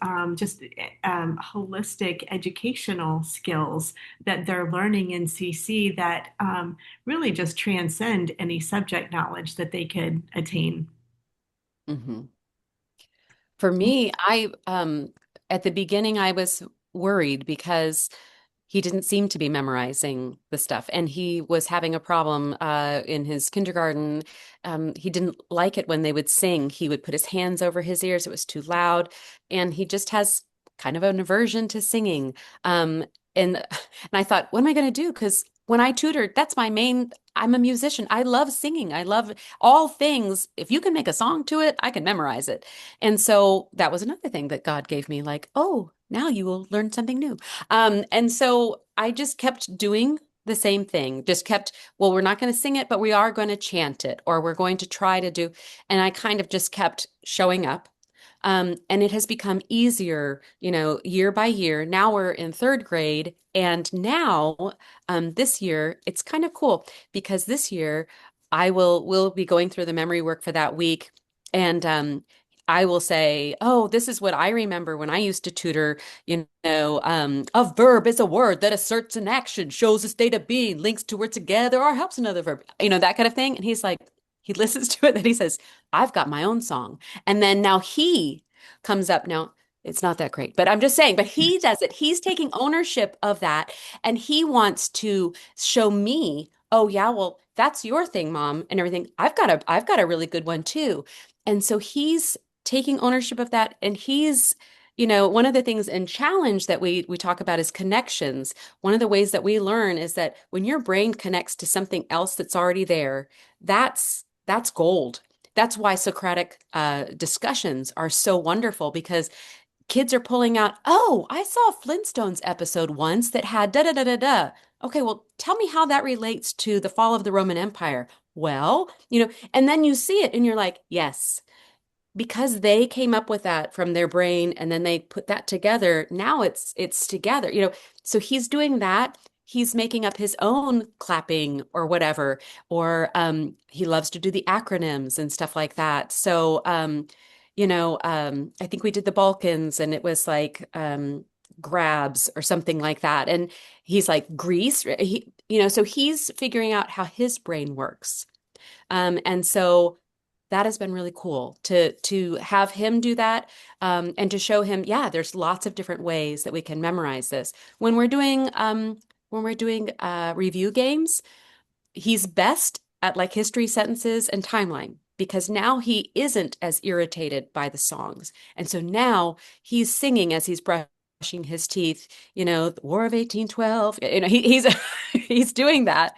holistic educational skills that they're learning in CC that really just transcend any subject knowledge that they could attain. Mm-hmm. For me, I at the beginning I was worried because he didn't seem to be memorizing the stuff, and he was having a problem in his kindergarten. He didn't like it when they would sing. He would put his hands over his ears. It was too loud, and he just has kind of an aversion to singing. And I thought, what am I going to do? Because when I tutored, that's my main. I'm a musician. I love singing. I love all things. If you can make a song to it, I can memorize it. And so that was another thing that God gave me, like, oh, now you will learn something new. And so I just kept doing the same thing, just kept, well, we're not going to sing it, but we are going to chant it, or we're going to try to do. And I kind of just kept showing up. And it has become easier, year by year. Now we're in third grade. And now, this year, it's kind of cool because this year will be going through the memory work for that week. And I will say, oh, this is what I remember when I used to tutor, a verb is a word that asserts an action, shows a state of being, links to it together, or helps another verb, that kind of thing. And he's like, he listens to it, and he says, I've got my own song. And then now he comes up. Now, it's not that great, but I'm just saying, but he does it. He's taking ownership of that, and he wants to show me, oh yeah, well, that's your thing, mom, and everything. I've got a really good one too. And so he's taking ownership of that. And he's, one of the things in challenge that we talk about is connections. One of the ways that we learn is that when your brain connects to something else that's already there, that's gold. That's why Socratic discussions are so wonderful, because kids are pulling out, oh, I saw a Flintstones episode once that had da da da da da. Okay, well, tell me how that relates to the fall of the Roman Empire. Well, and then you see it and you're like, yes, because they came up with that from their brain and then they put that together. Now it's together, so he's doing that. He's making up his own clapping or whatever, or he loves to do the acronyms and stuff like that. So I think we did the Balkans, and it was like grabs or something like that, and he's like Greece. So he's figuring out how his brain works. And so that has been really cool to have him do that, and to show him, yeah, there's lots of different ways that we can memorize this. When we're doing review games, he's best at like history sentences and timeline, because now he isn't as irritated by the songs. And so now he's singing as he's brushing his teeth, the War of 1812. He's he's doing that.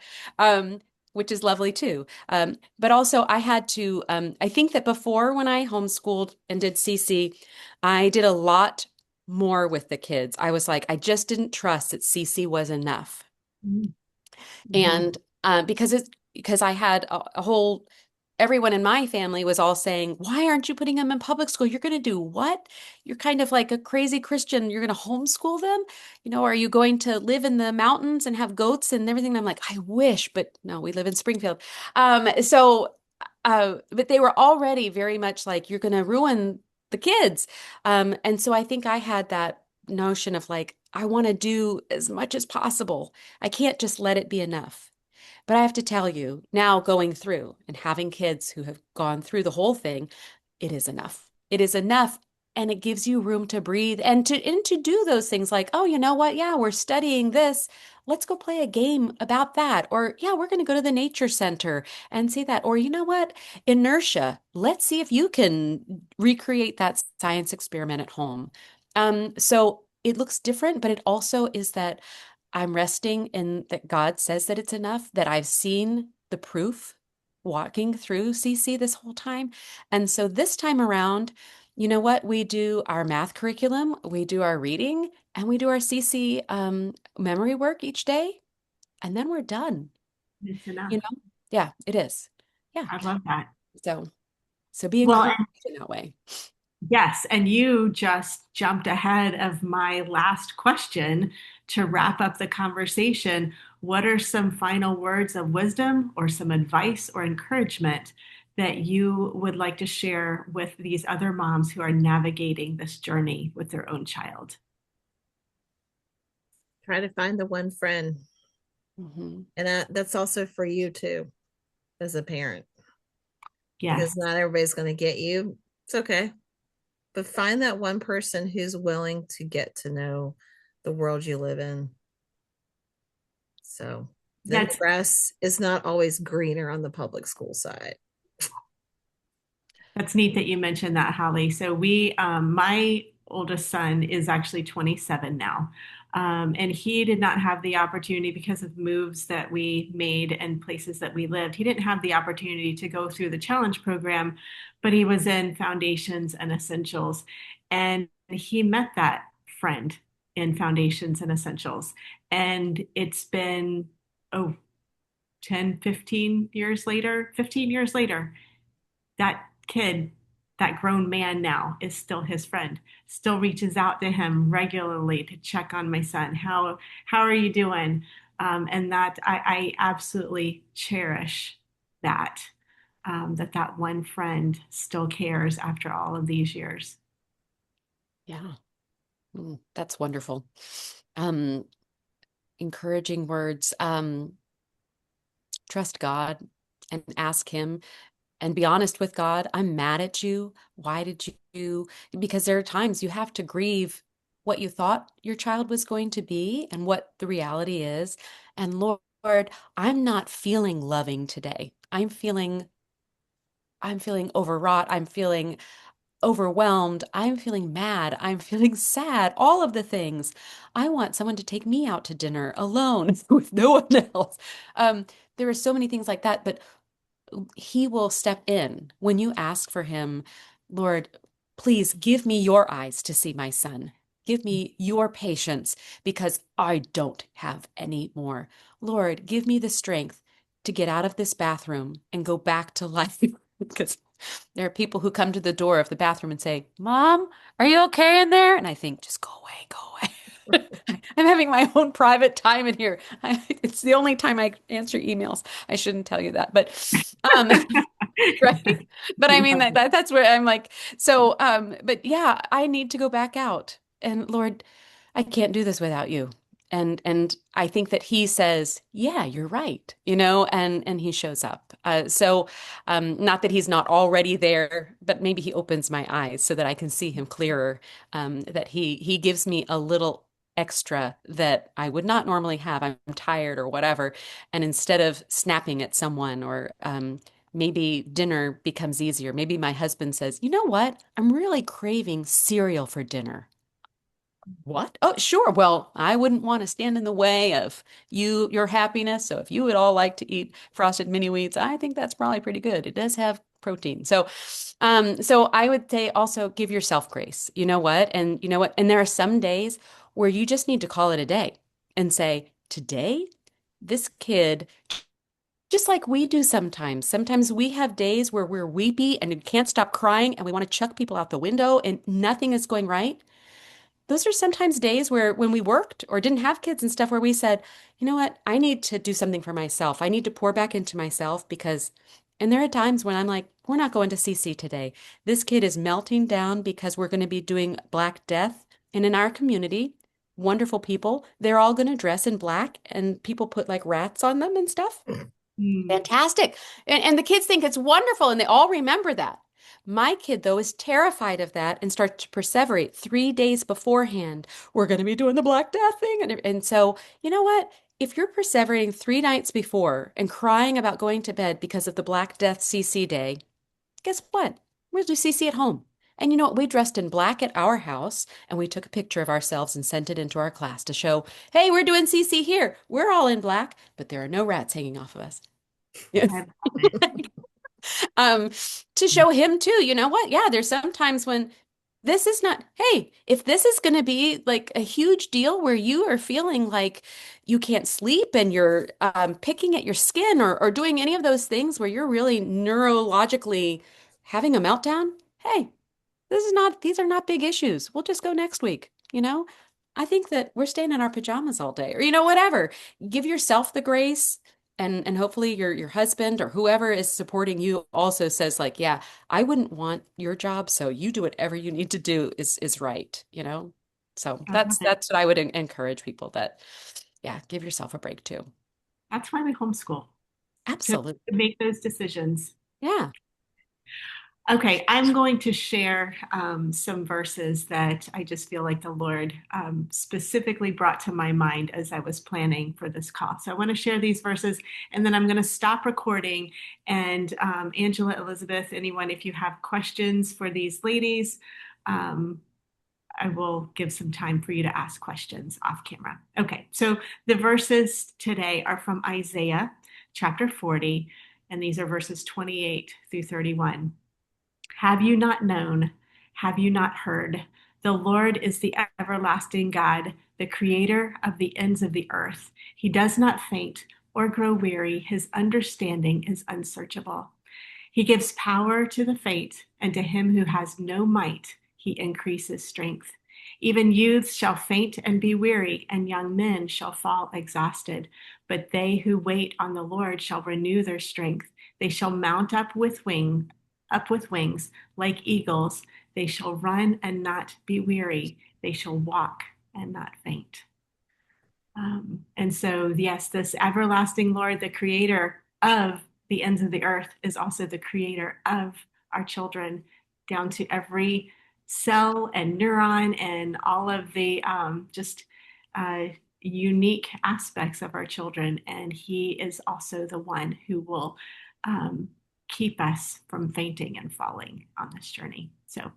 Which is lovely too. But also I had to, I think that before, when I homeschooled and did CC, I did a lot more with the kids. I was like, I just didn't trust that CC was enough. Mm-hmm. And because I had a whole, everyone in my family was all saying, why aren't you putting them in public school? You're going to do what? You're kind of like a crazy Christian. You're going to homeschool them? Are you going to live in the mountains and have goats and everything? And I'm like, I wish, but no, we live in Springfield. But they were already very much like, you're going to ruin the kids. And so I think I had that notion of like, I want to do as much as possible. I can't just let it be enough. But I have to tell you, now going through and having kids who have gone through the whole thing, it is enough. It is enough. And it gives you room to breathe and to do those things like, oh, you know what? Yeah, we're studying this. Let's go play a game about that. Or, yeah, we're going to go to the nature center and see that. Or, you know what? Inertia. Let's see if you can recreate that science experiment at home. So it looks different, but it also is that I'm resting in that God says that it's enough, that I've seen the proof walking through CC this whole time. And so this time around, you know what? We do our math curriculum, we do our reading, and we do our CC memory work each day, and then we're done. It's You enough. know? Yeah, it is. Yeah. I love that. So be Well, encouraged and in that way. yes, and you just jumped ahead of my last question to wrap up the conversation. What are some final words of wisdom or some advice or encouragement that you would like to share with these other moms who are navigating this journey with their own child? Try to find the one friend. Mhm. And that's also for you too, as a parent, Yes, because not everybody's going to get you. It's okay. But find that one person who's willing to get to know the world you live in. So then the that's grass is not always greener on the public school side. That's neat that you mentioned that, Holly. So my oldest son is actually 27 now. And he did not have the opportunity because of moves that we made and places that we lived. He didn't have the opportunity to go through the challenge program, but he was in foundations and essentials. And he met that friend in foundations and essentials. And it's been, oh, 10, 15 years later, 15 years later, that kid, that grown man now, is still his friend, still reaches out to him regularly to check on my son. How are you doing? And that I absolutely cherish that. that that one friend still cares after all of these years. Yeah. That's wonderful. Um, Encouraging words. Trust God and ask Him and be honest with God. I'm mad at you. Why did you? Because there are times you have to grieve what you thought your child was going to be and what the reality is. And Lord, I'm not feeling loving today. I'm feeling overwrought. I'm feeling overwhelmed. I'm feeling mad. I'm feeling sad. All of the things. I want someone to take me out to dinner alone with no one else. There are so many things like that, but He will step in when you ask for Him, Lord, please give me your eyes to see my son. Give me your patience because I don't have any more. Lord, give me the strength to get out of this bathroom and go back to life because there are people who come to the door of the bathroom and say, Mom, are you okay in there? And I think, just go away, go away. I'm having my own private time in here. It's the only time I answer emails. I shouldn't tell you that, but um, right. But I mean Love it. that's where I'm like, so but yeah, I need to go back out. And Lord, I can't do this without you. And I think that He says, yeah, you're right, and He shows up. So not that He's not already there, but maybe He opens my eyes so that I can see Him clearer. That He gives me a little extra that I would not normally have. I'm tired or whatever. And instead of snapping at someone or maybe dinner becomes easier. Maybe my husband says, you know what? I'm really craving cereal for dinner. What? Oh, sure. Well, I wouldn't want to stand in the way of your happiness. So if you would all like to eat frosted mini wheats, I think that's probably pretty good. It does have protein. So I would say also give yourself grace. You know what? And you know what? And there are some days where you just need to call it a day and say, today, this kid, just like we do sometimes. Sometimes we have days where we're weepy and we can't stop crying and we want to chuck people out the window and nothing is going right. Those are sometimes days where when we worked or didn't have kids and stuff where we said, you know what, I need to do something for myself. I need to pour back into myself and there are times when I'm like, we're not going to CC today. This kid is melting down because we're going to be doing Black Death. And in our community, wonderful people, they're all going to dress in black and people put like rats on them and stuff. Mm. Fantastic. And the kids think it's wonderful and they all remember that. My kid, though, is terrified of that and starts to perseverate 3 days beforehand. We're going to be doing the Black Death thing. And so, you know what? If you're perseverating 3 nights before and crying about going to bed because of the Black Death CC day, guess what? We'll do CC at home. And you know what? We dressed in black at our house and we took a picture of ourselves and sent it into our class to show, hey, we're doing CC here. We're all in black, but there are no rats hanging off of us. I Yes. love it. um, to show him too, you know what? Yeah, there's sometimes when this is not, hey, if this is going to be like a huge deal where you are feeling like you can't sleep and you're picking at your skin or doing any of those things where you're really neurologically having a meltdown, hey, these are not big issues. We'll just go next week. I think that we're staying in our pajamas all day or, whatever. Give yourself the grace and hopefully your husband or whoever is supporting you also says like, yeah, I wouldn't want your job, so you do whatever you need to do is right. So I love that's it. that's what I would encourage people that, yeah, give yourself a break too. That's why we homeschool, to Absolutely. make those decisions. Yeah. Okay, I'm going to share some verses that I just feel like the Lord specifically brought to my mind as I was planning for this call. So I want to share these verses and then I'm going to stop recording. And Angela, Elizabeth, anyone, if you have questions for these ladies, um, I will give some time for you to ask questions off camera. Okay, so the verses today are from Isaiah chapter 40, and these are verses 28 through 31. Have you not known? Have you not heard? The Lord is the everlasting God, the creator of the ends of the earth. He does not faint or grow weary. His understanding is unsearchable. He gives power to the faint, and to him who has no might, he increases strength. Even youths shall faint and be weary, and young men shall fall exhausted. But they who wait on the Lord shall renew their strength. They shall mount up with wings like eagles. They shall run and not be weary. They shall walk and not faint. And so, yes, this everlasting Lord, the creator of the ends of the earth, is also the creator of our children, down to every cell and neuron and all of the just uh, unique aspects of our children. And He is also the one who will um, keep us from fainting and falling on this journey. So,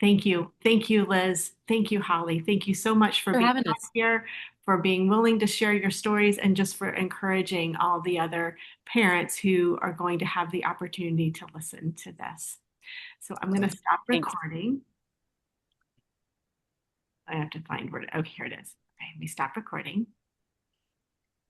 thank you. Thank you, Liz. Thank you, Holly. Thank you so much for For being having out us. here, for being willing to share your stories, and just for encouraging all the other parents who are going to have the opportunity to listen to this. So I'm going to stop Thanks. recording. I have to find where, oh, here it is. Okay, let me stop recording.